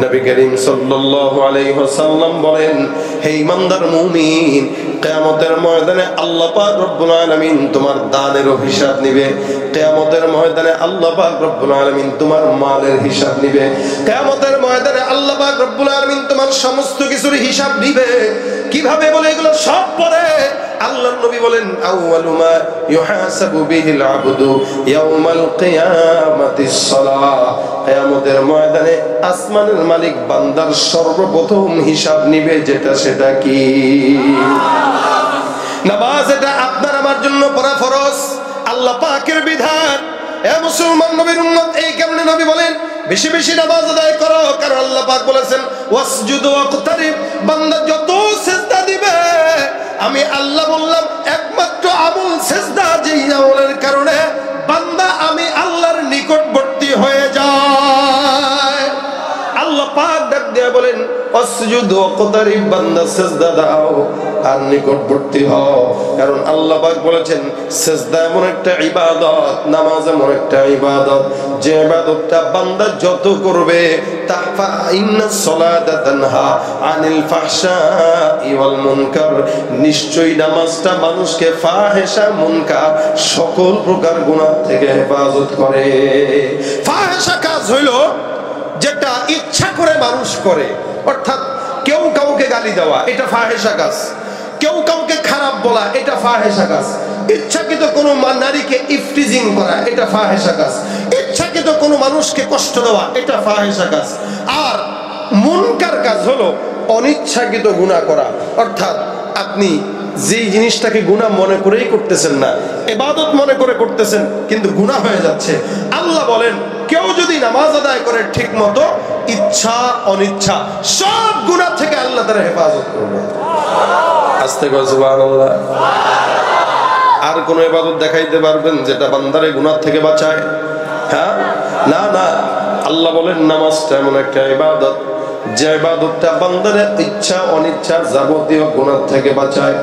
নবী করিম সাল্লাল্লাহু আলাইহি ওয়াসাল্লাম বলেন, হে ঈমানদার মুমিন, কিয়ামতের ময়দানে আল্লাহ পাক রব্বুল আলামিন তোমার দানের হিসাব নেবে। কিয়ামতের ময়দানে আল্লাহ পাক রব্বুল আলামিন তোমার মালের হিসাব নেবে। কিয়ামতের ময়দানে আল্লাহ পাক রব্বুল আলামিন তোমার সমস্ত কিছুর হিসাব নেবে। কিভাবে বলে? এগুলো সব পরে আল্লাহর নবী বলেন, আউয়ালু মা ইউহাসাবু বিহিল আবদু ইয়াউমাল কিয়ামাতিস সালাহ। কিয়ামতের ময়দানে আসমানের মালিক বান্দার সর্বপ্রথম হিসাব নিবে, যেটা সেটা কি? নামাজ। এটা আপনার আমার জন্য পড়া ফরজ, আল্লাহ পাকের বিধান। এ মুসলমান নবীর উম্মত, এই কারণে নবী বলেন বেশি বেশি নামাজ আদায় করো, কারণ আল্লাহ পাক বলেছেন, ওয়াসজুদু ওয়াকতারিব, বান্দা যত সিজদা দিবে, আমি আল্লাহ বললাম একমাত্র আমল সিজদা, যেই আমলের কারণে বান্দা আমি আল্লাহর নিকটবর্তী হয়ে যায়। আল্লাহ পাক ডাক দিয়ে বলেন, ওয়াসজুদু ওয়াকতারিব, বান্দা সিজদা দাও আর নিকটবর্তী হও। কারণ আল্লাহ পাক বলেছেন, সিজদা এমন একটা ইবাদত, নামাজ এমন একটা ইবাদত, যে ইবাদতটা বান্দা যত করবে, তাহফা ইন্নাস সালাতা তানহা আনিল ফাহশাই ওয়াল মুনকার, নিশ্চয়ই নামাজটা মানুষকে ফাহেশা, মুনকার, সকল প্রকার গুনাহ থেকে হেফাজত করে। ফাহেশা কাজ হইল যেটা ইচ্ছা করে মানুষ করে, অর্থাৎ কেউ কাউকে গালি দেওয়া, এটা ফাহেশা কাজ। কেউ কাউকে খারাপ বলা, এটা ফাহেশা কাজ। ইচ্ছাকৃত কোনো নারীকে ইফটিজিং করা, এটা ফাহেশা কাজ। ইচ্ছাকৃত কোনো মানুষকে কষ্ট দেওয়া, এটা ফাহেশা কাজ। আর মুনকার কাজ হলো অনিচ্ছাকৃত গুনাহ করা, অর্থাৎ আপনি যেই জিনিসটাকে গুনাহ মনে করেই করতেছেন না, ইবাদত মনে করে করতেছেন, কিন্তু গুনাহ হয়ে যাচ্ছে। আল্লাহ বলেন, কেউ যদি নামাজ আদায় করে ঠিক মতো, ইচ্ছা অনিচ্ছা সব গুনাহ থেকে আল্লাহ তাআলা হেফাজত করবে। আস্তে করে সুবহানাল্লাহ। আর কোন ইবাদত দেখাইতে পারবেন যেটা বান্দারে গুনাহ থেকে বাঁচায়? হ্যাঁ, না না। আল্লাহ বলেন নামাজটা এমন একটা ইবাদত, যে ইবাদতটা বান্দারে ইচ্ছা অনিচ্ছা যাবতীয় গুনাহ থেকে বাঁচায়।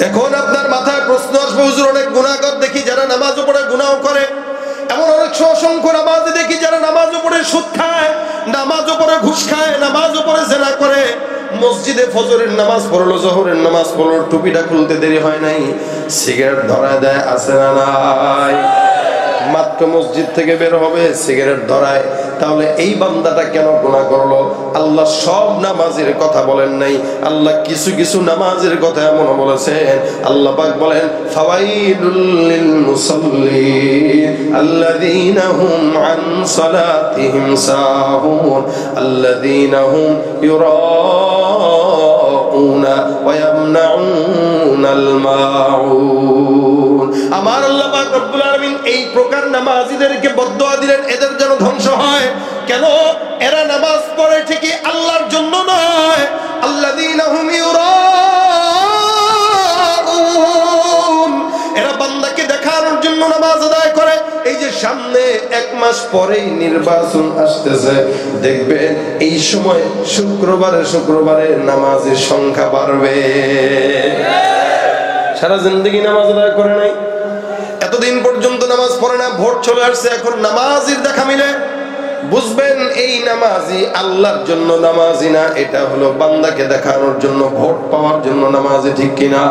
এখন আপনার মাথায় প্রশ্ন আসবে, হুজুর অনেক গুনাহগার দেখি যারা নামাজও পড়ে গুনাহ করে, এমন অনেক অসংখ্য নামাজি দেখি যারা নামাজও পড়ে সুদ খায়, নামাজও পড়ে ঘুষ খায়, নামাজও পড়ে জেনা করে। মসজিদে ফজরের নামাজ পড়লো, জোহরের নামাজ পড়লো, টুপিটা খুলতে দেরি হয় নাই, সিগারেট ধরায় দেয়, আছে না নাই? মাত্র মসজিদ থেকে বের হবে, সিগারেট ধরায়, তাহলে এই বান্দাটা কেন গুনাহ করলো? আল্লাহ সব নামাজের কথা বলেন নাই, আল্লাহ কিছু কিছু নামাজের কথা এমন বলেছেন। আল্লাহ পাক বলেন ফাওয়াইলুল লিল মুসাল্লিন আল্লাযীনা হুম আন সালাতিহিম সাহুন আল্লাযীনা হুম ইউরাউনা ওয়া ইয়ামনাউনাল মাউন। আমার আল্লাহ পাক রব্বুল আলামিন এই প্রকার নামাজীদেরকে বদদুয়া দিলেন এদের যেন ধ্বংস হয়। কেন? এরা নামাজ পড়ে ঠিকই আল্লাহর জন্য নয়। আল্লাযীনা হুম ইউরাউন, এরা বান্দাকে দেখানোর জন্য নামাজ আদায় করে। এই যে সামনে 1 মাস পরেই নির্বাচন আসতেছে, দেখবেন এই সময় শুক্রবারে নামাজের সংখ্যা বাড়বে। সারা জিন্দেগি নামাজ আদায় করে নাই, এতদিন পর্যন্ত নামাজ পড়ে না, ভোট চলে আসছে, এখন নামাজের দেখা মিলে, বুঝবেন এই নামাজি আল্লাহর জন্য নামাজি না, এটা হলো বান্দাকে দেখানোর জন্য, ভোট পাওয়ার জন্য নামাজি। ঠিক কিনা?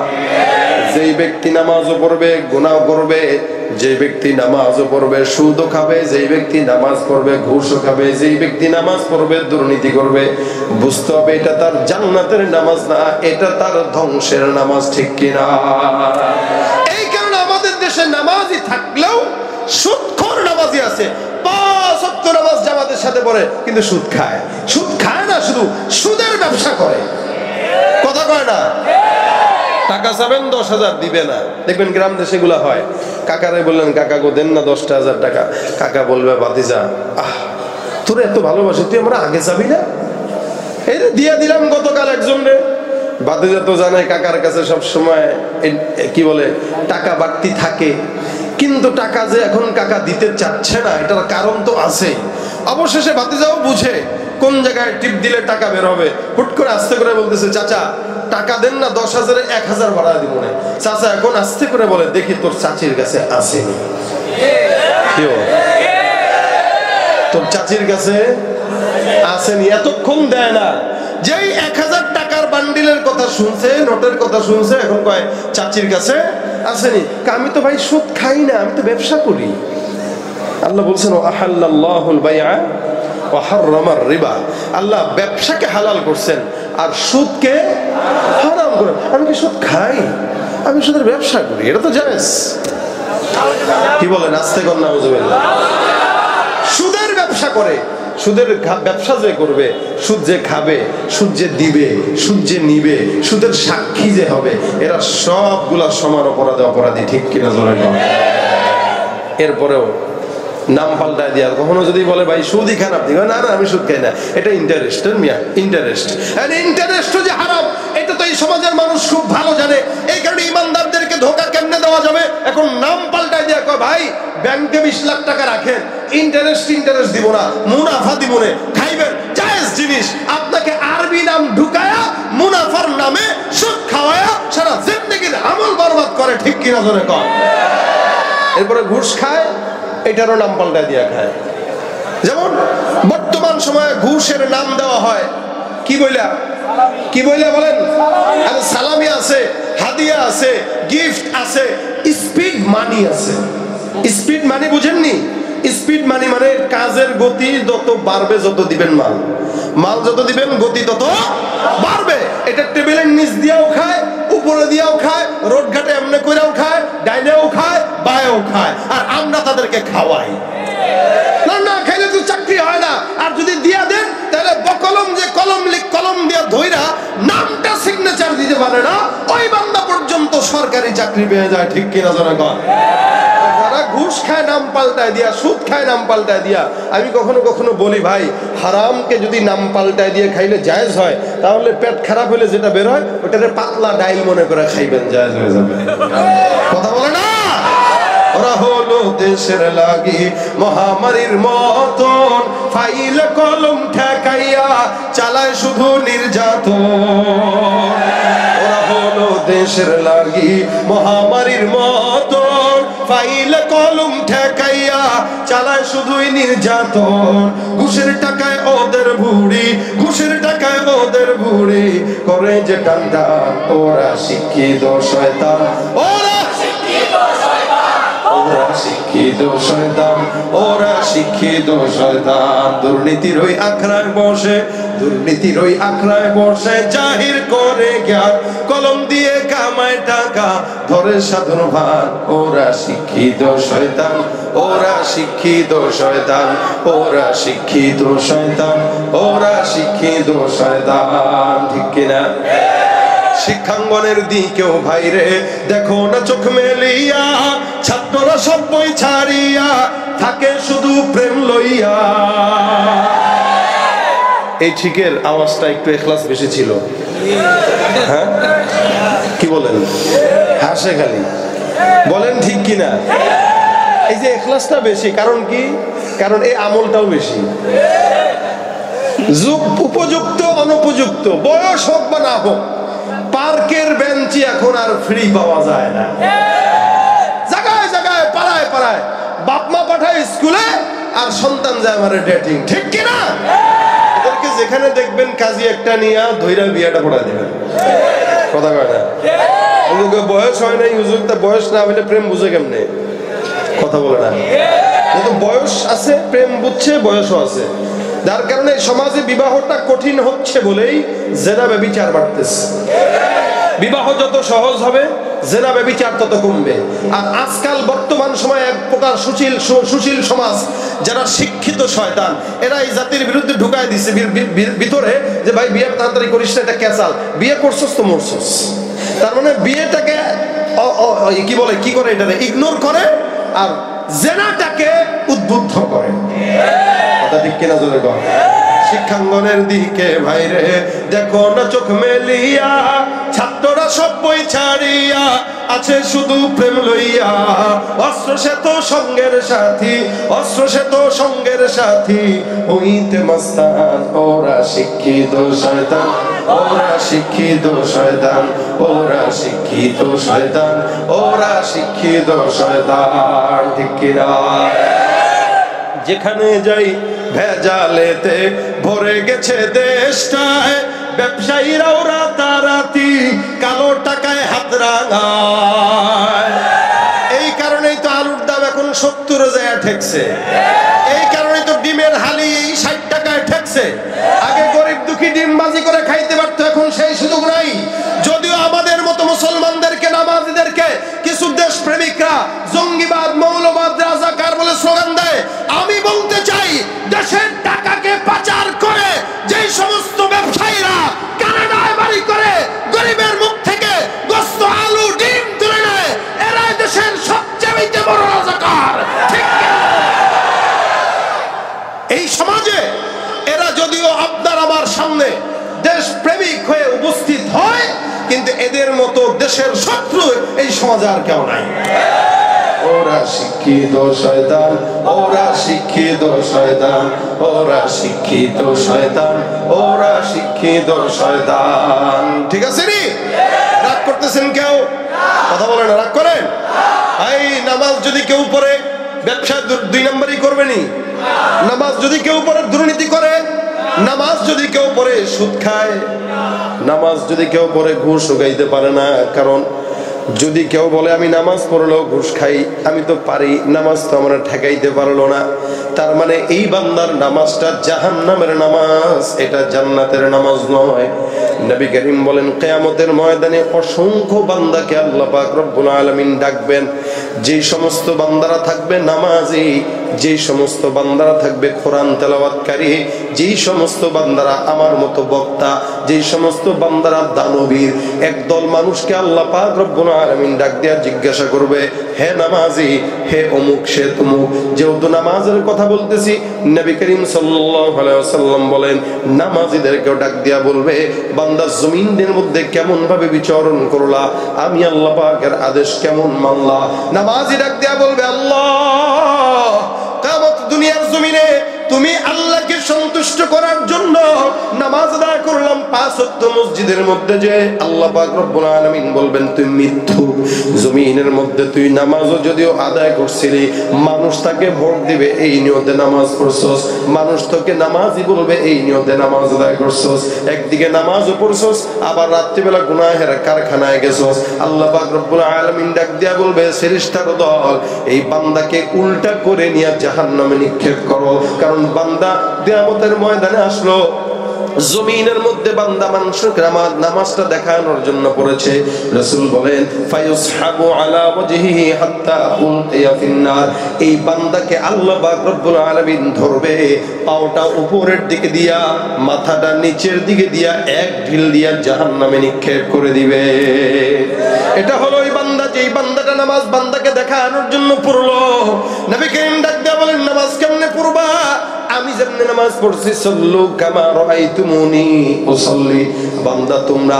যেই ব্যক্তি নামাজও পড়বে গুনাহ করবে, যে ব্যক্তি নামাজও পড়বে সুদও খাবে, যেই ব্যক্তি নামাজ পড়বে ঘুষও খাবে, যেই ব্যক্তি নামাজ পড়বে দুর্নীতি করবে, বুঝতে হবে এটা তার জান্নাতের নামাজ না, এটা তার ধ্বংসের নামাজ। ঠিক কিনা? এই কারণে আমাদের দেশে নামাজি থাকলেও সুদখোর নামাজি আছে, 5 ওয়াক্ত নামাজ জামাতের সাথে পড়ে, কিন্তু সুদ খায়। সুদ খায় না, শুধু সুদের ব্যবসা করে। কথা কয় না? টাকা চাবেন 10,000 দিবে না, দেখবেন গ্রাম দেশে গুলা হয়। কাকারে বললেন কাকা গো দেন না 10,000 টাকা, কাকা বলবে ভাতিজা তোর এত ভালোবাসি তুই আমরা আগে যাবি না, এই দিয়ে দিলাম গতকাল একজন রে। ভাতিজা তো জানে কাকার কাছে সব সময় কি বলে টাকা বাড়তি থাকে, কিন্তু টাকা যে এখন কাকা দিতে চাচ্ছে না এটার কারণ তো আছে। অবশেষে ভাতিজাও বুঝে কোন জায়গায় টিপ দিলে টাকা বের হবে, হুট করে আস্তে করে বলতেছে চাচা টাকা দেন না 10,000-এ 1,000 বাড়া দিব না। চাচা এখন আস্তে করে বলে দেখি তোর চাচির কাছে আসেনি, তোর চাচির কাছে আসেনি, এতক্ষণ দেয় না। যেই 1,000 টাকার বান্ডিলের কথা শুনছে, নোটের কথা শুনছে, এখন কয় চাচির কাছে আসেনি। আমি তো ভাই সুদ খাই না, আমি তো ব্যবসা করি। আল্লাহ বলছেন আহাল্লাল্লাহুল বাইআ ওয়া হাররামার রিবা, আল্লাহ ব্যবসাকে হালাল করছেন আর সুদকে হারাম করেন। আমি কি সুদ খাই? আমি সুদের ব্যবসা করি, এটা তো জায়েজ। কি বলেন? আস্তে কর নাউজুবিল্লাহ। সুদের ব্যবসা করে, সুদের ব্যবসা যে করবে, সুদ যে খাবে, সুদ যে দিবে, সুদ যে নিবে, সুদের সাক্ষী যে হবে, এরা সবগুলা সমান অপরাধী। ঠিক কিনা জোরে বলেন? এরপরেও নাম পাল্টায় দিয়ে কখনো যদি বলে ভাই সুদই খান আপনি, না না আমি সুদ খাই না, এটা ইন্টারেস্টের মিয়া, ইন্টারেস্ট যে হারাম এটা তো এই সমাজের মানুষ খুব ভালো জানে। এই কারণে ইমানদারদেরকে ধোঁকা কেমনে দেওয়া যাবে, এখন নাম পাল্টায় দিয়ে কয় ভাই ব্যাংকে 20 লাখ টাকা রাখেন, ইন্টারেস্ট দিব না, মুনাফা দিব না, খাইবেন জায়েজ জিনিস। আপনাকে আরবি নাম ঢুকায়া মুনাফার নামে সুদ খাওয়ায়া সারা জিন্দেগির আমল বরবাদ করে। ঠিক কিনা জোরে কয়? এরপরে ঘুষ খায়, এটারও নাম পাল্টায় দিয়া খায়। যেমন বর্তমান সময়ে ঘুষের নাম দেওয়া হয় কি বইলা বলেন? সালামি আছে, হাদিয়া আছে, গিফট আছে, স্পিড মানি আছে। স্পিড মানি বুঝেননি? স্পিড মানি মানে কাজের গতি যত বাড়বে, যত দিবেন মাল যত দিবেন গতি তত বাড়বে। এটা টেবিলের নিচ দিয়েও খায়, উপরে দিয়েও খায়, রোড ঘাটে এমনি কইরাও খায়, ডাইনেও খায়, বায়েও খায়, আর আমরা তাদেরকে খাওয়াই। না খাইলে তো চাকরি হয় না। আর যদি দিয়া দেন তাহলে বকলম যে কলম দিয়া ধইরা নামটা সিগনেচার দিতে পারে না, ওই বান্দা পর্যন্ত সরকারি চাকরি পেয়ে যায়। ঠিক কিনা জোরে কর? যারা ঘুষ খায় নাম পাল্টায় দিয়া, সুদ খায় নাম পাল্টায় দিয়া। আমি কখনো বলি ভাই হারামকে যদি নাম পাল্টায় দিয়ে খাইলে জায়েজ হয়, তাহলে পেট খারাপ হলে যেটা বের হয় ওটারে পাতলা ডাইল মনে করে খাইবেন, জায়েজ হয়ে যাবে। কথা বলে না? ওরা হলো দেশের লাগি মহামারীর মতন, ফাইল কলম ঠেকাইয়া চালায় শুধু নির্যাতন। ওরা হলো দেশের লাগি মহামারীর মতন, ফাইল কলম ঠেকাইয়া চালায় শুধুই নির্যাতন। ঘুষের টাকায় ওদের ভুড়ি, ঘুষের টাকায় ওদের ভুড়ি করে যে টান্ডা। ওরা শিক্ষিত শয়তান, ওরা শিক্ষিত শয়তান, ওরা শিক্ষিত শয়তান দুর্নীতির ওই আখড়ায় বসে, দুর্নীতির ওই আখড়ায় বসে জাহির করে জ্ঞান, কলম দিয়ে কামায় টাকা ধরে সাধন ভান। ওরা শিক্ষিত শয়তান, ওরা শিক্ষিত শয়তান, ওরা শিক্ষিত শয়তান, ওরা শিক্ষিত শয়তান। ঠিক কিনা? শিক্ষাঙ্গনের দিকেও ভাইরে দেখো না চোখ মেলিয়া, ছাত্ররা সব বই ছাড়িয়া থাকে শুধু প্রেম লইয়া। এই ঠিকের আওয়াজটা একটু এখলাস বেশি ছিল, হ্যাঁ কি বলেন? হাসে খালি, বলেন ঠিক কিনা? এই যে এখলাসটা বেশি, কারণ কি? কারণ এই আমলটাও বেশি। যুগ উপযুক্ত অনুপযুক্ত, বয়স হোক বা না হোক, পার্কের বেঞ্চি এখন আর ফ্রি পাওয়া যায় না। জায়গায় জায়গায় পাড়ায় পাড়ায় বাপ মা পাঠায় স্কুলে আর সন্তান যায় আমার ডেটিং। ঠিক কিনা? এদেরকে যেখানে দেখবেন কাজী একটা নিয়ে ধইরা বিয়াটা পড়ায় দিবেন। কথা কয় না? বয়স হয় নাই হুজুর, তা বয়স না হলে প্রেম বুঝে কেমনে? কথা বলে না। কিন্তু বয়স আছে, প্রেম বুঝছে, বয়সও আছে। যার কারণে সমাজে বিবাহটা কঠিন হচ্ছে বলেই জেনা ব্যভিচার বাড়তেছে। বিবাহ যত সহজ হবে জেনা ব্যভিচার তত কমবে। আর আজকাল বর্তমান সময়ে এক প্রকার সুশীল সমাজ, যারা শিক্ষিত শয়তান, এরা এই জাতির বিরুদ্ধে ঢুকায় দিচ্ছে ভিতরে যে ভাই বিয়ে তাড়াতাড়ি করিস না, এটা ক্যাসাল, বিয়ে করছস তো মরছস। তার মানে বিয়েটাকে কি বলে, কি করে, এটা ইগনোর করে আর জেনাটাকে উদ্বুদ্ধ করে। কথা ঠিক কিনা? জোরে কর। শিক্ষাঙ্গনের দিকে ভাইরে দেখো না চোখ মেলিয়া, ছাত্ররা সব বই ছাড়িয়া আছে শুধু প্রেম লইয়া। অস্ত্র সে তো সঙ্গের সাথী, অস্ত্র সে তো সঙ্গের সাথী, হইতে মস্তান। ওরা শিক্ষিত শয়তান, ওরা শিক্ষিত শয়তান, ওরা শিক্ষিত শয়তান, ওরা শিক্ষিত শয়তান। ঠিক কিনা? যেখানে যাই ভেজালেতে ভরে গেছে দেশটায়, ব্যবসায়ীরাও রাতারাতি কালো টাকায় হাত রাঙায়। এই কারণেই তো আলুর দাম এখন 70 যায় ঠেকছে। এই কারণেই তো ডিমের হালি 60 টাকায় ঠেকছে। আগে গরিব দুঃখী ডিম বাজি করে খাইতে পারতো, এখন সেই সুযোগ নাই। যদিও আমাদের মতো মুসলমানদেরকে, নামাজীদেরকে কিছু দেশ প্রেমিকরা জঙ্গিবাদ, মৌলবাদ, রাজাকার বলে স্লোগান দেয়। আমি বলতে চাই, দেশের টাকাকে পাচার করে যে সমস্ত ব্যবসায়ীরা কানাডায় বাড়ি করে গরিবের মুখ থেকে গোস্ত, আলু, ডিম তুলে নেয়, এরাই দেশের সবচেয়ে বড় রাজাকার। ঠিক এই সমাজে এরা যদিও আপনার আমার সামনে দেশ প্রেমিক হয়ে উপস্থিত হয়, কিন্তু এদের মতো দেশের শত্রু এই সমাজে আর কেউ নাই। ওরা শিক্ষিত শয়তান, ওরা শিক্ষিত শয়তান, ওরা শিক্ষিত শয়তান, ওরা শিক্ষিত শয়তান। ঠিক আছে নি? রাগ করতেছেন কেউ? কথা বলেন, রাগ করেন? এই নামাজ যদি কেউ পড়ে ব্যবসা 2 নম্বরই করবে নি। নামাজ যদি কেউ পড়ে দুর্নীতি করে, নামাজ যদি কেউ পড়ে সুদ খায়, নামাজ যদি কেউ পড়ে ঘুষ উগাইতে পারে না। কারণ যদি কেউ বলে আমি নামাজ পড়লেও ঘুষ খাই, আমি তো পারি, নামাজ তো আমরা ঠেকাইতে পারলো না, তার মানে এই বান্দার নামাজটা জাহান্নামের নামাজ, এটা জান্নাতের নামাজ নয়। নবী করিম বলেন, কিয়ামতের ময়দানে অসংখ্য বান্দাকে আল্লাহ পাক রব্বুল আলামিন ডাকবেন। যে সমস্ত বান্দারা থাকবে নামাজি, যে সমস্ত বান্দারা থাকবে কোরআন তেলাওয়াতকারী, যে সমস্ত বান্দারা আমার মতো বক্তা, যে সমস্ত বান্দারা দানবীর, একদল মানুষকে আল্লাহ পাক রব্বুল আলামিন ডাক দিয়া জিজ্ঞাসা করবে, হে নামাজি, হে অমুক, সে তমুক। যেহেতু নামাজের কথা বলতেছি, নবী করিম সাল্লাল্লাহু আলাইহি ওয়াসাল্লাম বলেন, নামাজিদেরকেও ডাক দিয়া বলবে, বান্দা জমিনের মধ্যে কেমন ভাবে বিচরণ করলা, আমি আল্লাহ পাকের আদেশ কেমন মানলা। নামাজি ডাক দিয়া বলবে, আল্লাহ, কিয়ামত দুনিয়ার জমিনে তুমি আল্লাহকে সন্তুষ্ট করার জন্য নামাজ আদায় করলাম 5 ওয়াক্ত মসজিদের মধ্যে, যে আল্লাহ পাক রব্বুল আলামিন বলবেন তুই মিথ্যুক। জমিনের মধ্যে তুই নামাজও যদিও আদায় করছিলি, মানুষ তাকে ভোট দিবে এই নিয়তে নামাজ পড়ছস, মানুষ তোকে নামাজই বলবে এই নিয়তে নামাজ আদায় করছস। একদিকে নামাজও পড়ছস, আবার রাত্রিবেলা গুনাহের কারখানায় গেছস। আল্লাহ পাক রব্বুল আলামিন ডাক দিয়া বলবে ফেরেশতার দল, এই বান্দাকে উল্টা করে নিয়ে জাহান্নামে নিক্ষেপ করো। কারণ বান্দা কিয়ামতের ময়দানে আসলো, জমিনের মধ্যে বান্দা মানুষের নামাজটা দেখানোর জন্য পড়েছে। রাসূল বলেন ফায়ুসহাবু আলা ওয়াজহিহি হাত্তা উলকিয়া ফিন্নার, এই বান্দাকে আল্লাহ পাক রব্বুল আলামিন ধরবে, পাওটা উপরের দিকে দিয়া মাথাটা নিচের দিকে দিয়া এক ঢিল দিয়া জাহান্নামে নিক্ষেপ করে দিবে। এটা হলো ওই বান্দা, যেই বান্দাটা নামাজ বান্দাকে দেখানোর জন্য পড়লো। নবী করিম ডাক দিয়া বলেন নামাজ কেমনে পড়বা? আমি যেমনে নামাজ পড়ছি, সাল্লু কামা রাআইতুমুনি উসাল্লি, বান্দা তোমরা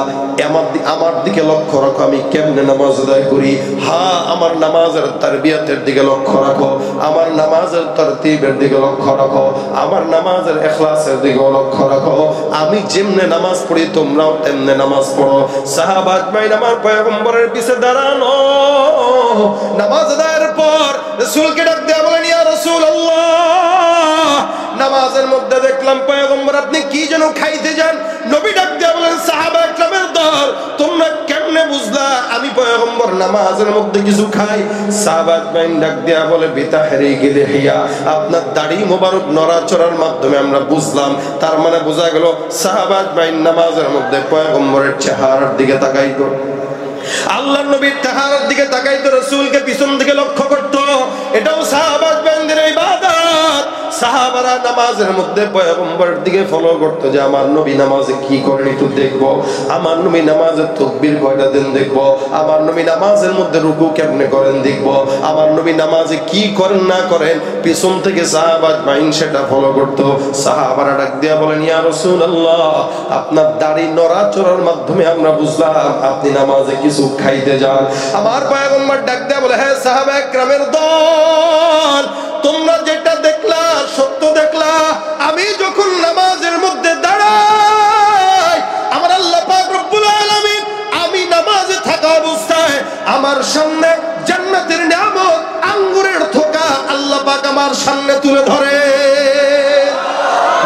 আমার দিকে লক্ষ্য রাখো আমি কেমনে নামাজ আদায় করি। হ্যাঁ, আমার নামাজের তারবিয়াতের দিকে লক্ষ্য রাখো, আমার নামাজের তরতিবের দিকে লক্ষ্য রাখো, আমার নামাজের ইখলাসের দিকে লক্ষ্য রাখো। আমি যেমনে নামাজ পড়ি তোমরাও তেমনে নামাজ পড়ো। সাহাবা আজমাইন আমার পয়গম্বরের পিছে দাঁড়ানো। নামাজ আদায়ের পর রাসূলকে ডাক দেয়া বলেন ইয়া রাসূলুল্লাহ, নামাজের মধ্যে দেখলাম পয়গম্বর আপনি কি যেন খাইতে যান। নবী ডাক দিয়া বলেন সাহাবা একরামের দল, তোমরা কেমনে বুঝলা আমি পয়গম্বর নামাজের মধ্যে কিছু খাই? সাহাবা ডাক দিয়া বলে বিতাহরিকি লিহিয়া, আপনার দাড়ি মোবারক নড়াচড়ার মাধ্যমে আমরা বুঝলাম। তার মানে বোঝা গেল সাহাবা নামাজের মধ্যে পয়গম্বরের চেহারার দিকে তাকাইতো, আল্লাহর নবীর চেহারার দিকে তাকাইতো, রাসূলকে পিছন থেকে লক্ষ্য করতো। এটাও সাহাবাদের ইবাদত। সাহাবারা নামাজের মধ্যে পয়গম্বরের দিকে ফলো করতো, যে আমার নবী নামাজে কি করেন একটু দেখবো, আমার নবী নামাজের তাকবীর কয়টা দেন দেখবো, আমার নবী নামাজের মধ্যে রুকু কেমনে করেন দেখবো, আমার নবী নামাজে কি করেন না করেন। পিছন থেকে সাহাবাত মাইন সেটা ফলো করতো। সাহাবারা ডাক দিয়া বলেন ইয়া রাসূলুল্লাহ, আপনার দাড়ি নড়াচড়ার মাধ্যমে আমরা বুঝলাম আপনি নামাজে কিছু খাইতে যান। আমার পয়গম্বর ডাক দিয়া বলে হ্যাঁ সাহাবা একরামের দল, তোমরা যেটা দেখলা সত্য দেখলা। আমি যখন নামাজের মধ্যে দাঁড়াই, আমার আল্লাহ পাক রব্বুল আলামিন আমি নামাজে থাকা অবস্থায় আমার সামনে জান্নাতের নিয়ামত আঙ্গুরের থোকা আল্লাহ পাক আমার সামনে তুলে ধরে।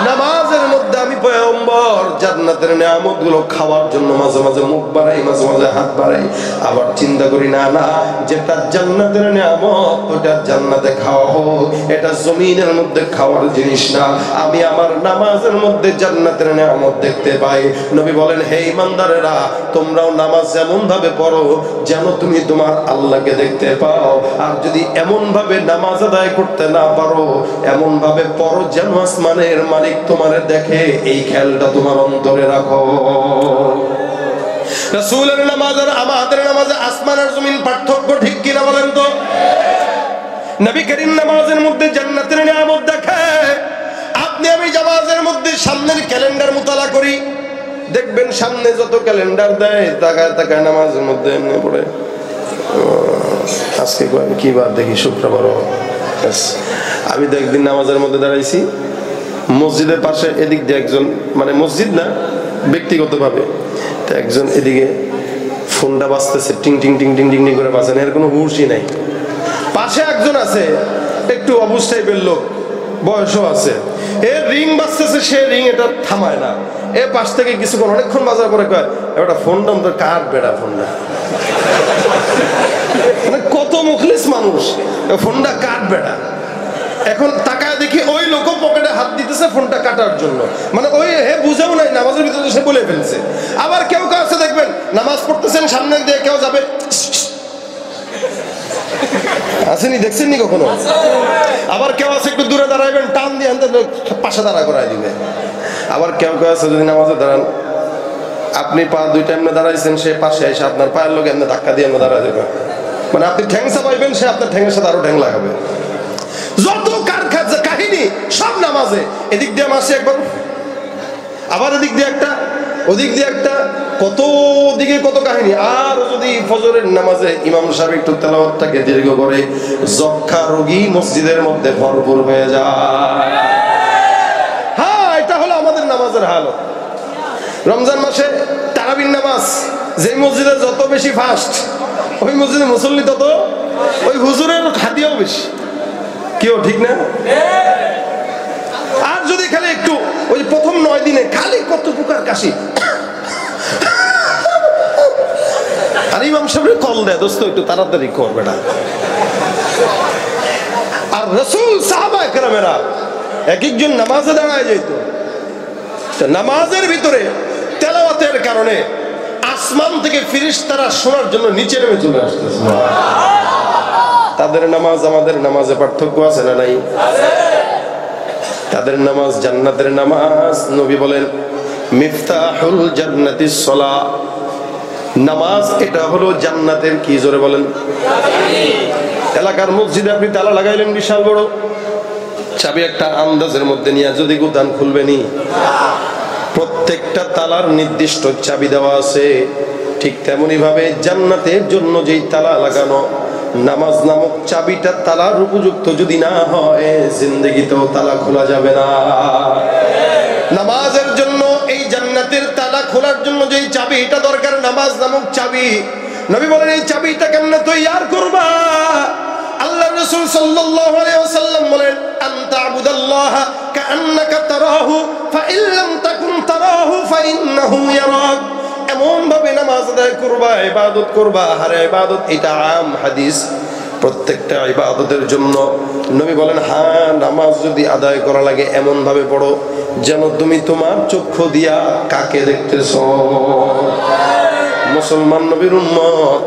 নামাজের মধ্যে আমি পয়গম্বর জান্নাতের নিয়ামতগুলো খাওয়ার জন্য মাঝে মাঝে মুখ বাড়াই, মাঝে মাঝে হাত বাড়াই, আবার চিন্তা করি না না যেটা জান্নাতের নিয়ামত ওটা জান্নাতে খাওয়া হোক, এটা জমিনের মধ্যে খাওয়ার জিনিস না। আমি আমার নামাজের মধ্যে জান্নাতের নিয়ামত দেখতে পাই। নবী বলেন হে ইমানদারেরা, তোমরাও নামাজ এমন ভাবে পড়ো যেন তুমি তোমার আল্লাহকে দেখতে পাও। আর যদি এমন ভাবে নামাজ আদায় করতে না পারো, এমন ভাবে পড়ো যেন আসমানের মালিক তোমারে দেখে। এই খেয়ালটা তোমার অন্তরে রাখো। রাসূলের নামাজ আর আমাদের নামাজে আসমান আর জমিন পার্থক্য ঠিক কিনা বলেন তো? নবী করিম নামাজের মধ্যে জান্নাতের নিয়ামত দেখে। আপনি আমি নামাজের মধ্যে সামনের ক্যালেন্ডার মুতালা করি, দেখবেন সামনে যত ক্যালেন্ডার দেয় তাকায় তাকায় নামাজের মধ্যে এমনি পড়ে আজকে কি বার দেখি, শুক্রবার। আমি তো একদিন নামাজের মধ্যে দাঁড়াইছি, মসজিদের পাশে এদিক দিয়ে একজন, মানে মসজিদ না ব্যক্তিগতভাবে, তো একজন এদিকে ফোনটা বাজতেছে, টিং টিং টিং টিং টিং টিং করে বাজে না, এর কোনো হুঁশই নাই। পাশে একজন আছে একটু অবুঝ টাইপের লোক, বয়সও আছে, এর রিং বাজতেছে, সে রিং এটা থামায় না। এ পাশ থেকে কিছুক্ষণ অনেকক্ষণ বাজার পরে কয় এবার ফোনটা তো কাট বেড়া, ফোনটা মানে কত মুখলিস মানুষ, ফোনটা কাট বেড়া। এখন তাকায় দেখি ওই লোক পকেটে হাত দিতেছে ফোনটা কাটার জন্য, মানে ওই হে বুঝেও নাই নামাজের ভিতরে সে বলে ফেলছে। আবার কেউ কেউ আছে দেখবেন নামাজ পড়তেছেন সামনে দিয়ে কেউ যাবে, আসেনি দেখছেন নি কখনো? আবার কেউ আছে একটু দূরে দাঁড়াইবেন, টান দিয়ে আনতে পাশে দাঁড়া করাই দিবে। আবার কেউ কেউ আছে যদি নামাজে দাঁড়ান, আপনি পা দুইটা এমনি দাঁড়াইছেন, সে পাশে এসে আপনার পায়ের লোক এমনি ধাক্কা দিয়ে এমনি দাঁড়ায় দেবে, মানে আপনি ঠ্যাংসা পাইবেন, সে আপনার ঠ্যাংের সাথে আরো ঠ্যাং লাগাবে। যত কাহিনী সব নামাজে, এদিক দিয়ে মাসে একবার, আবার এদিক দিয়ে একটা, ওদিক দিয়ে একটা, কত দিকে কত কাহিনী। আর যদি ফজরের নামাজে ইমাম সাহেব একটু তেলাওয়াতটাকে দীর্ঘ করে, যক্ষা রোগী মসজিদের মধ্যে ভরপুর হয়ে যায়। হ্যাঁ, এটা হলো আমাদের নামাজের হালত। রমজান মাসে তারাবির নামাজ যে মসজিদে যত বেশি ফাস্ট, ওই মসজিদে মুসল্লি তত, ওই হুজুরের হাদিয়াও বেশি। কেউ ঠিক না? আর যদি খালি একটু ওই প্রথম 9 দিনে খালি কত প্রকার কাশি, আর ইমাম সাহেব কল দেয়, দোস্ত একটু তাড়াতাড়ি করবে না। আর রাসূল সাহাবায়ে কেরামেরা এক একজন নামাজে দাঁড়ায় যেত, নামাজের ভিতরে তেলাওয়াতের কারণে আসমান থেকে ফেরেশতারা শোনার জন্য নিচে নেমে চলে আসতেছে। তাদের নামাজ আমাদের নামাজে পার্থক্য আছে না নাই? তাদের নামাজ জান্নাতের নামাজ। নবী বলেন মিফতাহুল জান্নাতিস সালাহ, নামাজ এটা হলো জান্নাতের কি, জোরে বলেন। এলাকার মসজিদে আপনি তালা লাগাইলেন বিশাল বড়, চাবি একটা আন্দাজের মধ্যে নিয়ে যদি গুদান খুলবেনি, প্রত্যেকটা তালার নির্দিষ্ট চাবি দেওয়া আছে। ঠিক তেমনি ভাবে জান্নাতের জন্য যেই তালা লাগানো, নামাজ নামক চাবিটা তালার উপযুক্ত যদি না হয়, জিন্দেগিতেও তালা খোলা যাবে না। নামাজের জন্য এই জান্নাতের তালা খোলার জন্য যেই চাবিটা দরকার, নামাজ নামক চাবি, নবী বলেন এই চাবিটা কেমনে তৈয়ার করবা? আল্লাহ রাসূল সাল্লাল্লাহু আলাইহি ওয়াসাল্লাম বলেন আনতা আবুদাল্লাহা কাআন্নাকা তারাহু ফাইন লাম তাকুন তারাহু ফাইন্নাহু ইয়ারাক। এমন ভাবে নামাজ আদায় করবা, ইবাদত করবা। আর ইবাদত এটা আম হাদিস, প্রত্যেকটা ইবাদতের জন্য নবী বলেন হ্যাঁ, নামাজ যদি আদায় করা লাগে এমন ভাবে পড়ো যেন তুমি তোমার চক্ষু দিয়া কাকে দেখতেছো। মুসলমান নবীর উম্মত,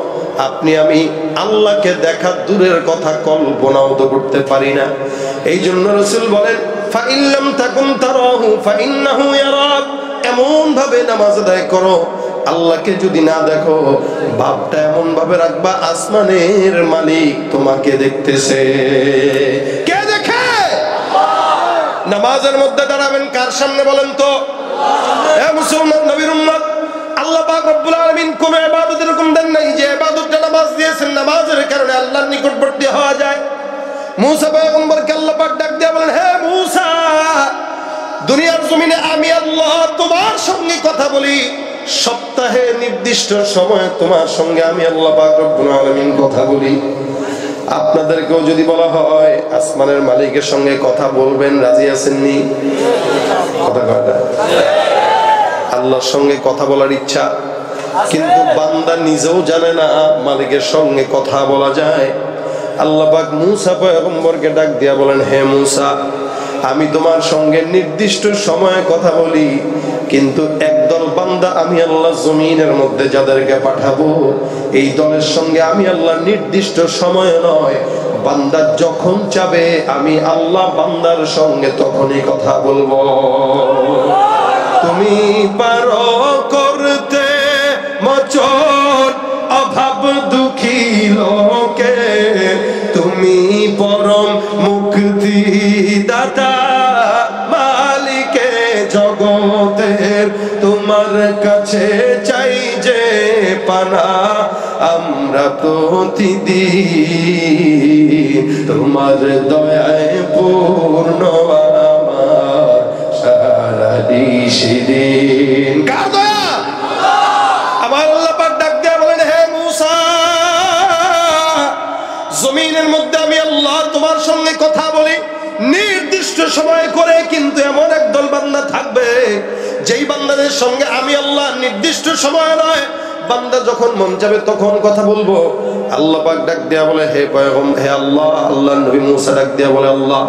আপনি আমি আল্লাহকে দেখা দূরের কথা কল্পনাও তো করতে পারি না। এই জন্য রাসূল বলেন ফাইন লাম তাকুন তারাহু ফাইন্নাহু ইয়ারাক। এমন ভাবে নামাজ আদায় করো, আল্লাহকে যদি না দেখো, ভাবটা এমন ভাবে রাখবা আসমানের মালিক তোমাকে দেখতেছে। কে দেখে? নামাজের মধ্যে দাঁড়াবেন কার সামনে বলেন তো? হে মুসলমান নবীর উম্মত, আল্লাহ পাক রব্বুল আলামিন কোন ইবাদত এরকম দেন নাই যে ইবাদতটা নামাজ দিয়েছেন, নামাজের কারণে আল্লাহর নিকটবর্তী হওয়া যায়। মুসা পয়গম্বরকে আল্লাহ পাক ডাক দিয়ে বলেন হে মুসা, দুনিয়ার জমিনে আমি আল্লাহ তোমার সঙ্গে কথা বলি, সপ্তাহে নির্দিষ্ট সময়ে তোমার সঙ্গে আমি আল্লাহ পাক রব্বুল আলামিন কথা বলি। আপনাদেরকেও যদি বলা হয় আসমানের মালিকের সঙ্গে কথা বলবেন, রাজি আছেননি? কথা কয়টা? আল্লাহর সঙ্গে কথা বলার ইচ্ছা, কিন্তু বান্দা নিজেও জানে না মালিকের সঙ্গে কথা বলা যায়। আল্লাহ পাক মুসা পয়গম্বরকে ডাক দিয়া বলেন হে মুসা, আমি তোমার সঙ্গে নির্দিষ্ট সময়ে কথা বলি, কিন্তু একদল বান্দা আমি আল্লাহ জমিনের মধ্যে যাদেরকে পাঠাবো, এই দলের সঙ্গে আমি আল্লাহ নির্দিষ্ট সময় নয়, বান্দা যখন চাবে আমি আল্লাহ বান্দার সঙ্গে তখনই কথা বলবো। তুমি পারো করতে মোচন অভাব দুঃখী লোকে, তুমি পরম মুক্তি দাতা মালিকে জগতের, তোমার কাছে চাই যে পানা আমরা প্রতিদিন, তোমার দয়ায় পূর্ণ আমার সারা দিন। কার দয়া? আমার আল্লাহ পাক ডাক দিয়ে বলেন হে মুসা, জমিনের মধ্যে আমি আল্লাহ তোমার সঙ্গে কথা বলি নির্দিষ্ট সময় করে, কিন্তু এমন একদল বান্দা থাকবে যেই বান্দাদের সঙ্গে আমি আল্লাহ নির্দিষ্ট সময় নয়, বান্দা যখন মন যাবে তখন কথা বলবো। আল্লাহ পাক ডাক দিয়া বলে হে পয়গম্বর, হে আল্লাহ, আল্লাহ নবী মুসা ডাক দিয়া বলে আল্লাহ,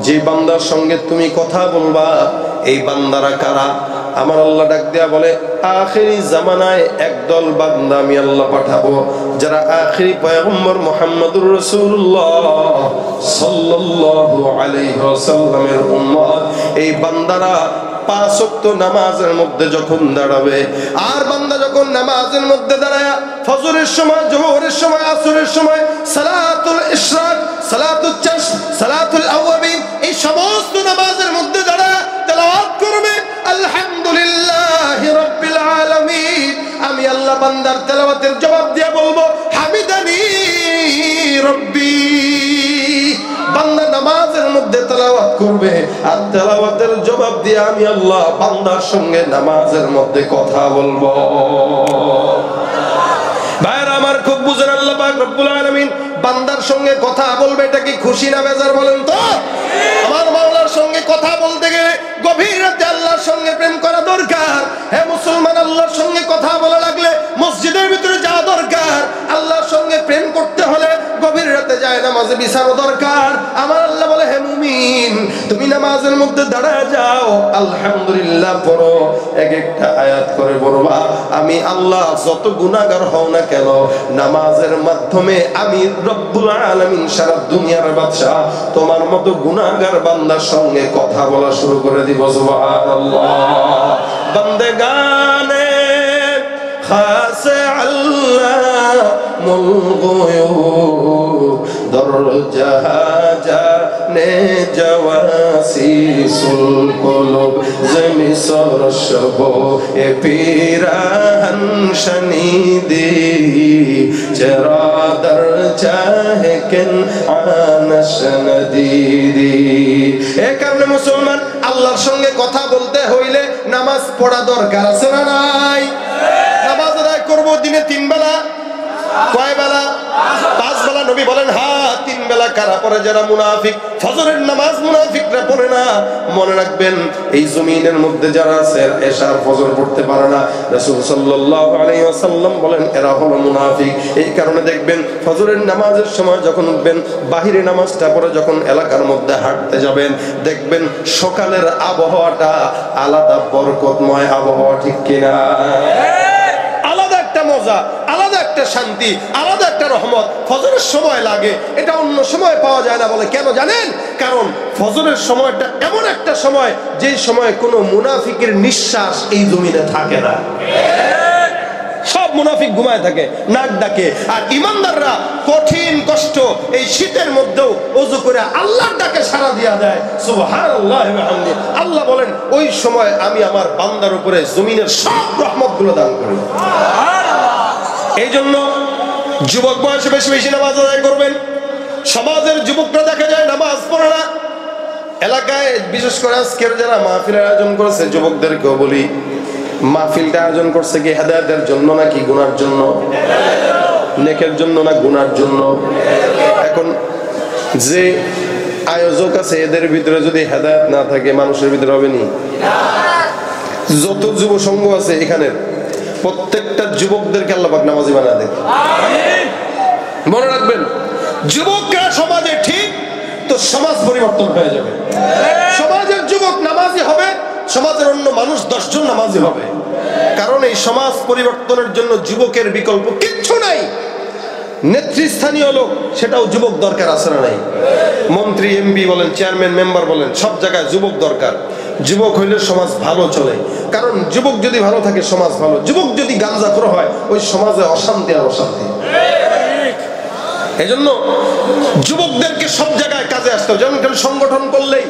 যে বান্দার সঙ্গে তুমি কথা বলবা এই বান্দারা কারা? আমার আল্লাহ ডাক দিয়া বলে আখিরি জামানায় একদল বান্দা আমি আল্লাহ পাঠাবো, যারা আখিরি পয়গম্বর মুহাম্মদুর রাসূলুল্লাহ সাল্লাল্লাহু আলাইহি ওয়াসাল্লামের উম্মত। এই বান্দারা 5 ওয়াক্ত নামাজের মধ্যে যখন দাঁড়াবে, আর বান্দা যখন নামাজের মধ্যে দাঁড়ায় ফজরের সময়, জোহরের সময়, আসরের সময়, সালাতুল ইশরাক, সালাতুল চাশর, সালাতুল আওয়াবিন, এই সমস্ত নামাজের মধ্যে দাঁড়ায় তেলাওয়াত করবে আলহামদুলিল্লাহি রাব্বিল আলামিন, আমি আল্লাহ বান্দার তেলাওয়াতের জবাব দিয়ে বলবো হামিদানি রব্বি। বান্দা নামাজের মধ্যে তেলাওয়াত করবে আর তেলাওয়াতের জবাব দিয়ে আমি আল্লাহ বান্দার সঙ্গে নামাজের মধ্যে কথা বলবো। ভাইরা আমার খুব বুঝেন, আল্লাহ পাক রব্বুল আলামিন বান্দার সঙ্গে কথা বলবে, এটা কি খুশি না বেজার বলেন তো? আমার মাওলার সঙ্গে কথা বলতে গেলে গভীর রাতে আল্লাহর সঙ্গে প্রেম করা দরকার। হে মুসলমান, আল্লাহর সঙ্গে কথা বলা লাগলে মসজিদের ভিতরে যাওয়া দরকার। আল্লাহর সঙ্গে প্রেম করতে হলে গভীর রাতে যায় নামাজে বিছানো দরকার। আমার আল্লাহ বলে, হে মুমিন, তুমি নামাজের মধ্যে দাঁড়ায় যাও, আলহামদুলিল্লাহ পড়ো, এক একটা আয়াত করে পড়বা। আমি আল্লাহ যত গুনাহগার হও না কেন, নামাজের মাধ্যমে আমি রব্বুল আলামিন সারা দুনিয়ার বাদশা তোমার মতো গুনাহগার বান্দার সঙ্গে কথা বলা শুরু করে দিব। সুবহানাল্লাহ। বান্দেগানে খাসে আল্লাহ মুলগুয়ুব দরজা জানে জওয়াসিসুল কুলুব জমি সরশব এ পিরান শনিদি চরা দরজা হে কেন আনশ নদীদি। এই কারণে মুসলমান, আল্লাহর সঙ্গে কথা বলতে হইলে নামাজ পড়া দরকার আছে না নাই? নামাজ আদায় করবো দিনে 3 বেলা। কয় বেলা? 5 বেলা। নবী বলেন, হ্যাঁ 3 বেলা। কারা পড়ে? যারা মুনাফিক। ফজরের নামাজ মুনাফিকরা পড়ে না। মনে রাখবেন, এই জমিনের মধ্যে যারা আছে এশার ফজর পড়তে পারে না, রাসূল সাল্লাল্লাহু আলাইহি ওয়াসাল্লাম বলেন এরা হলো মুনাফিক। এই কারণে দেখবেন ফজরের নামাজের সময় যখন উঠবেন, বাহিরে নামাজটা পড়ে যখন এলাকার মধ্যে হাঁটতে যাবেন, দেখবেন সকালের আবহাওয়াটা আলাদা বরকতময় আবহাওয়া, ঠিক কিনা? আলাদা একটা মজা, আলাদা একটা শান্তি, আলাদা একটা রহমত ফজরের সময় লাগে। এটা অন্য সময় পাওয়া যায় না। বলে কেন জানেন? কারণ ফজরের সময়টা এমন একটা সময়, যে সময় কোনো মুনাফিকের নিঃশ্বাস এই জমিনে থাকে না। সব মুনাফিক ঘুমায় থাকে, নাক ডাকে। আর ইমানদাররা কঠিন কষ্ট এই শীতের মধ্যেও ওযু করে আল্লাহর ডাকে সাড়া দিয়া দেয়। সুবহানাল্লাহ ওয়া বিহামদি। আল্লাহ বলেন, ওই সময় আমি আমার বান্দার উপরে জমিনের সব রহমতগুলো দান করি। এই জন্য যুবক বয়সে বেশি বেশি নামাজ আদায় করবেন। সমাজের যুবকরা দেখা যায় নামাজ পড়ে না। এলাকায় বিশেষ করে আজকের যারা মাহফিলের আয়োজন করেছে, যুবকদেরকেও বলি, মাহফিলটা আয়োজন করছে কি হেদায়েতের জন্য নাকি গুনার জন্য? নেকের জন্য না গুনার জন্য? এখন যে আয়োজক আছে এদের ভিতরে যদি হেদায়েত না থাকে, মানুষের ভিতরে হবে নি? যত যুব সংঘ আছে এখানে প্রত্যেকটা যুবকদেরকে আল্লাহ পাক নামাজি বানায় দেন। মনে রাখবেন, যুবকরা সমাজে ঠিক তো সমাজ পরিবর্তন হয়ে যাবে। সমাজের যুবক নামাজি হবে, সমাজের অন্য মানুষ 10 জন নামাজি হবে। কারণ এই সমাজ পরিবর্তনের জন্য যুবকের বিকল্প কিচ্ছু নাই। নেতৃস্থানীয় লোক, সেটাও যুবক দরকার আছে না নাই? মন্ত্রী, এমপি বলেন, চেয়ারম্যান, মেম্বার বলেন, সব জায়গায় যুবক দরকার। যুবক হইলে সমাজ ভালো চলে। কারণ যুবক যদি ভালো থাকে সমাজ ভালো। যুবক যদি গাঁজাখোর হয়, ওই সমাজে অশান্তি আর অশান্তি। এই জন্য যুবকদেরকে সব জায়গায় কাজে আসতে হবে। যেমন সংগঠন করলেই,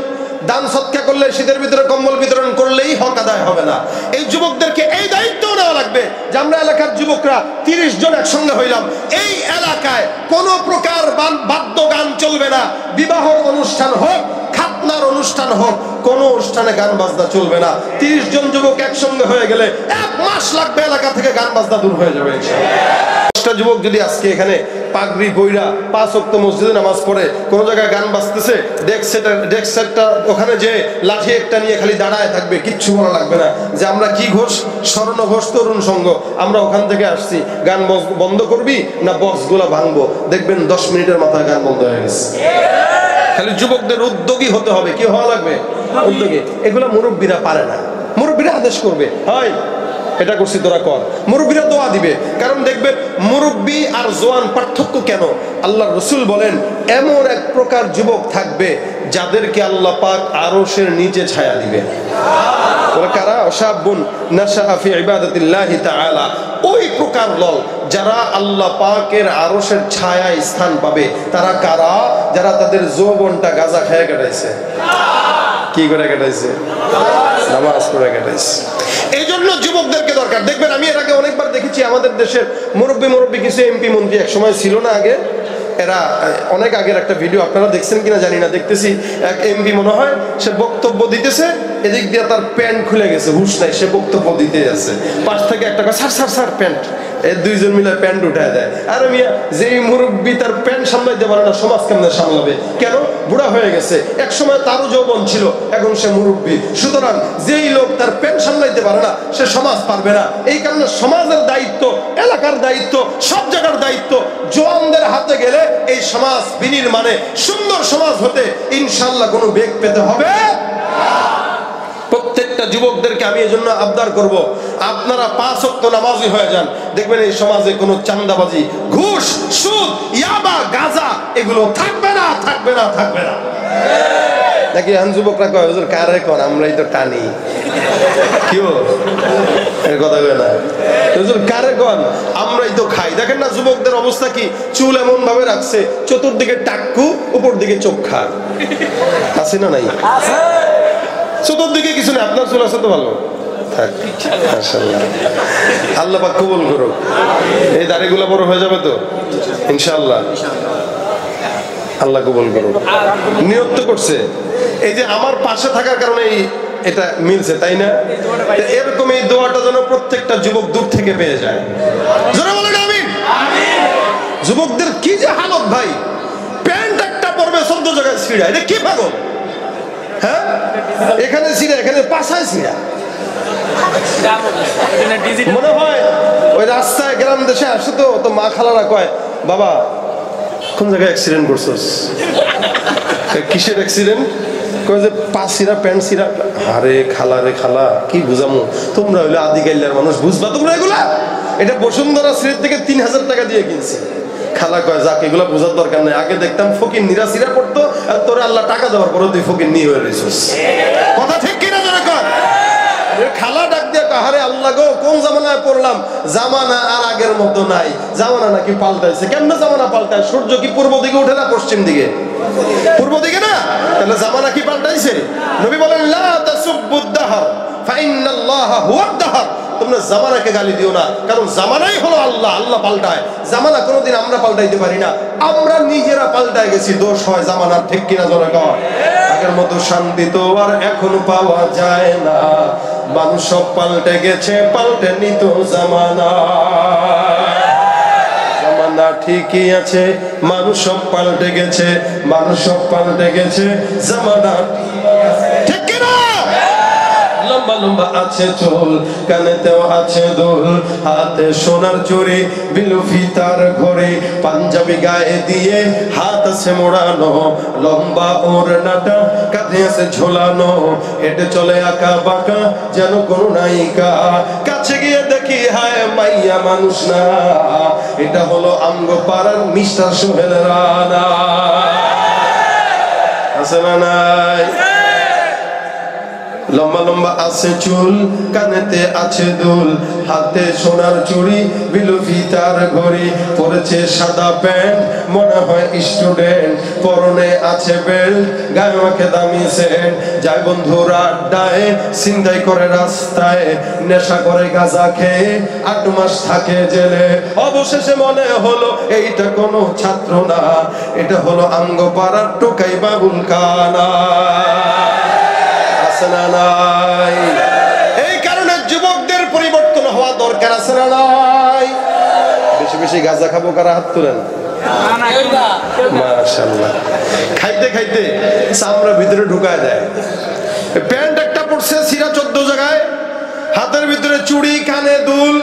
দান সৎকা করলে, শীতের ভিতরে কম্বল বিতরণ করলেই হক আদায় হবে না। এই যুবকদেরকে এই দায়িত্ব নেওয়া লাগবে যে আমরা এলাকার যুবকরা 30 জন একসঙ্গে হইলাম, এই এলাকায় কোনো প্রকার বাদ্য গান চলবে না। বিবাহ অনুষ্ঠান হোক, খাতনার অনুষ্ঠান হোক, কোন অনুষ্ঠানে গান বাজনা চলবে না। 30 জন যুবক একসঙ্গে হয়ে গেলে 1 মাস লাগবে, এলাকা থেকে গান বাজনা দূর হয়ে যাবে ইনশাআল্লাহ। 10টা যুবক যদি আজকে এখানে পাগড়ি পইরা 5 ওয়াক্ত মসজিদে নামাজ পড়ে, কোন জায়গায় গান বাজতেছে, ডেস্ক সেটটা ওখানে যে লাঠি একটা নিয়ে খালি দাঁড়ায় থাকবে, কিচ্ছু বলা লাগবে না যে আমরা কি ঘোষ, স্বর্ণ ঘোষ তরুণ সংঘ, আমরা ওখান থেকে আসছি, গান বন্ধ করবি না বক্সগুলা ভাঙবো, দেখবেন 10 মিনিটের মাথায় গান বন্ধ হয়ে গেছে। খালি যুবকদের উদ্যোগী হতে হবে। কি হওয়া লাগবে? উদ্যোগী। এগুলা মুরব্বীরা পারে না। মুরব্বীরা আদেশ করবে, হয় এটা করছি তোরা কর। মুরব্বীরা দোয়া দিবে। কারণ দেখবেন মুরব্বী আর জওয়ান পার্থক্য কেন? আল্লাহর রাসূল বলেন, এমন এক প্রকার যুবক থাকবে যাদেরকে আল্লাহ পাক আরশের নিচে ছায়া দিবে। ওরা কারা? শাবুন নাশা ফি ইবাদাতিল্লাহি তাআলা। ওই প্রকার লোক যারা আল্লাহ পাকের আরশের ছায়ায় স্থান পাবে। তারা কারা? যারা তাদের যৌবনটা গাঁজা খেয়ে কাটাইছে। কি করে কাটাইছে? নামাজ পড়ে কাটাইছে। এই জন্য যুবকদেরকে দরকার। দেখবেন আমি এর আগে অনেকবার দেখেছি আমাদের দেশের মুরব্বী কিছু এমপি মন্ত্রী এক সময় ছিল না, আগে এরা অনেক আগের একটা ভিডিও আপনারা দেখছেন কিনা জানি না, দেখতেছি এক এমপি মনে হয় সে বক্তব্য দিতেছে, এদিক দিয়ে তার প্যান্ট খুলে গেছে, হুশ নাই, সে বক্তব্য দিতে যাচ্ছে, পাশ থেকে একটা স্যার স্যার স্যার প্যান্ট, এই দুইজন মিলে প্যান্ট উঠায় দেয়। আরে মিয়া, যেই মুরব্বী তার প্যান্ট সামলাইতে পারে না, সমাজ কেমনে সামলাবে? কেন? বুড়া হয়ে গেছে, এক সময় তারও যৌবন ছিল, এখন সে মুরব্বী। সুতরাং যেই লোক তার প্যান্ট সামলাইতে পারে না, সে সমাজ পারবে না। এই কারণে সমাজের দায়িত্ব, এলাকার দায়িত্ব, সব জায়গার দায়িত্ব জওয়ানদের হাতে গেলে এই সমাজ বিনির্মাণে সুন্দর সমাজ হতে ইনশাআল্লাহ কোনো বেগ পেতে হবে। প্রত্যেকটা যুবকদেরকে আমি এই জন্য আবদার করব, আপনারা 5 ওয়াক্ত নামাজি হয়ে যান, দেখবেন এই সমাজে কোনো চাঁদাবাজি, ঘুষ, সুদ, ইয়াবা, গাঁজা এগুলো থাকবে না, থাকবে না, থাকবে না। নাকি আন যুবকরা কয় হুজুর কারে কোন, আমরাই তো টানি, কি এর কথা কয় না হুজুর, কারে কোন, আমরাই তো খাই। দেখেন না যুবকদের অবস্থা কি, চুল এমন ভাবে রাখছে, চতুর্দিকে টাক্কু, উপর দিকে চোখা, আছে না নাই? চতুর্দিকে কিছু নেই, আপনার চুল আছে তো ভালো থাক, মাশাআল্লাহ, আল্লাহ পাক কবুল করুক। এই দাড়িগুলো বড় হয়ে যাবে তো ইনশাআল্লাহ, আল্লাহ কবুল করুক। নিয়ত তো করছে, এই যে আমার পাশে থাকার কারণে এটা মিলছে, তাই না? এরকম এই দোয়াটা যেন প্রত্যেকটা যুবক দূর থেকে পেয়ে যায়। জোরে বলেন আমিন। যুবকদের কি যে হালত ভাই, প্যান্ট একটা পরবে 14 জায়গায় ছিঁড়া, এটা কি পাগল? হ্যাঁ, এখানে ছিঁড়া, এখানে পাশায় ছিঁড়া। মনে হয় ওই রাস্তায় গ্রাম দেশে আসে তো মা খালারা কয়, বাবা কোন জায়গায় অ্যাক্সিডেন্ট করছস? কিসের অ্যাক্সিডেন্ট? কয় যে পা ছিঁড়া, প্যান্ট ছিঁড়া। আরে খালা রে খালা, কি বুঝামু, তোমরা হইলে আদি গাইলার মানুষ, বুঝবা তোমরা এগুলা? এটা বসুন্ধরা সিলেট থেকে 3000 টাকা দিয়ে কিনছি। খালা কয় যাক, এগুলা বোঝার দরকার নেই, আগে দেখতাম ফকির নিরা সিরা পড়তো, আর তোরে আল্লাহ টাকা দেওয়ার পরে তুই ফকির নিয়ে হয়ে রয়েছিস। কথা ঠিক কিনা জোরে কর। খালা ডাক দিয়ে কাহারে আল্লাহ গো, কোন জামানায় পড়লাম, জামানা আর আগের মতো নাই, জামানা নাকি পাল্টাইছে। কেমনে জামানা পাল্টায়? সূর্য কি পূর্ব দিকে উঠে না পশ্চিম দিকে? পূর্ব দিকে না, তাহলে জামানা কি পাল্টাইছে? নবী বলেন লা তাসুব্বুদ দাহর ফাইন্নাল্লাহা হুয়াদ দাহর। তোমরা জামানাকে গালি দিও না, কারণ জামানাই হলো আল্লাহ, আল্লাহ পাল্টায়। জামানা কোনোদিন আমরা পাল্টাইতে পারি না, আমরা নিজেরা পাল্টায় গেছি, দোষ হয় জামানার। ঠিক কিনা জোরে কর। আগের মতো শান্তি তো আর এখন পাওয়া যায় না, মানুষ সব পাল্টে গেছে, পাল্টে নিত জামানা। জামানা ঠিকই আছে, মানুষ সব পাল্টে গেছে, মানুষ সব পাল্টে গেছে, জামানা ঠিক কিনা? লম্বা লম্বা আছে চুল, কানেতেও আছে দুল, হাতে সোনার চুড়ি, বিলু ফিতার ঘড়ি, পাঞ্জাবি গায়ে দিয়ে হাত আছে মোড়ানো, লম্বা ওড়নাটা কাঁধে আছে ঝোলানো, হেঁটে চলে আঁকা বাঁকা যেন কোন নায়িকা। কাছে গিয়ে দেখি হায় মাইয়া মানুষ না, এটা হলো আমগো পাড়ার মিস্টার সোহেল রানা। আছে না নাই? লম্বা লম্বা আছে চুল, কানেতে আছে দুল, হাতে সোনার চুড়ি, বিলু ফিতার ঘড়ি, পরেছে সাদা প্যান্ট, মনে হয় স্টুডেন্ট, পরনে আছে বেল্ট, গায়ে মাখে দামি সেন্ট, যায় বন্ধুরা আড্ডায়, ছিনতাই করে রাস্তায়, নেশা করে গাঁজা খেয়ে 8 মাস থাকে জেলে। অবশেষে মনে হলো এইটা কোনো ছাত্র না, এটা হলো আঙ্গ পাড়ার টোকাই বাবুল কানা। নাই? এই কারণে যুবকদের পরিবর্তন হওয়া দরকার, আছে না নাই? বেশি বেশি গাঁজা খাবো, কারা হাত তুলেন? মাশাআল্লাহ। খাইতে খাইতে চামড়া ভিতরে ঢুকায় দেয়। প্যান্ট একটা পড়ছে ছিঁড়া 14 জায়গায়, হাতের ভিতরে চুড়ি, কানে দুল,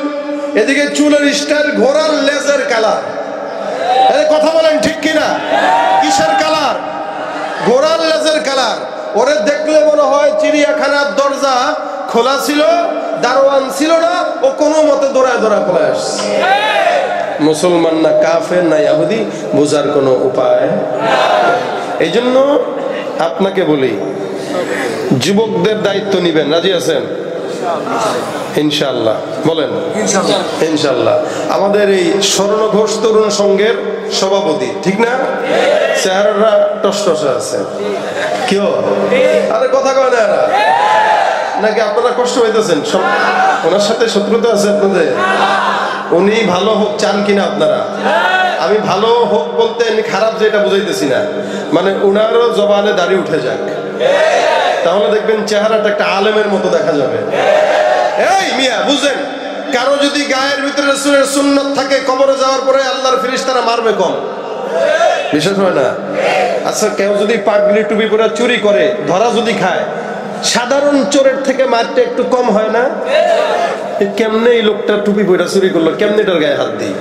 এদিকে চুলের স্টাইল ঘোড়ার লেজের কালার। কথা বলেন ঠিক কিনা? কিসের কালার? ঘোড়ার লেজের কালার। ওরে দেখলে মনে হয় চিড়িয়াখানার দরজা খোলা ছিল, দারোয়ান ছিল না, ও কোনো মতে দৌড়ায় দৌড়ায় পলে আসছে। মুসলমান না কাফের না ইহুদি বোঝার কোনো উপায়। এই জন্য আপনাকে বলি, যুবকদের দায়িত্ব নিবেন, রাজি আছেন? ইনশাআল্লাহ বলেন ইনশাআল্লাহ। আমাদের এই স্বর্ণ ঘোষ তরুণ সংঘের সভাপতি, ঠিক না? চেহারাটা টসটসে আছে, কেউ আরে কথা কয় না এরা, নাকি আপনারা কষ্ট পাইতেছেন? ওনার সাথে শত্রুতা আছে আপনাদের? উনি ভালো হোক চান কিনা আপনারা? আমি ভালো হোক বলতে আমি খারাপ যেটা বুঝাইতেছি না, মানে উনারও জবানে দাড়ি উঠে যাক, তাহলে দেখবেন চেহারাটা একটা আলেমের মতো দেখা যাবে। এই মিয়া বুঝেন, কারো যদি গায়ের ভিতরে রাসূলের সুন্নাত থাকে, কবরে যাওয়ার পরে আল্লাহর ফেরেশতারা মারবে কম, বিশ্বাস হয় না? আচ্ছা, কেউ যদি পাগড়ি টুপি পরে চুরি করে ধরা যদি খায়, সাধারণ চোরের থেকে মারতে একটু কম হয় না? কেমনে এই লোকটা টুপি পরে চুরি করলো, কেমনে এটার গায়ে হাত দিই,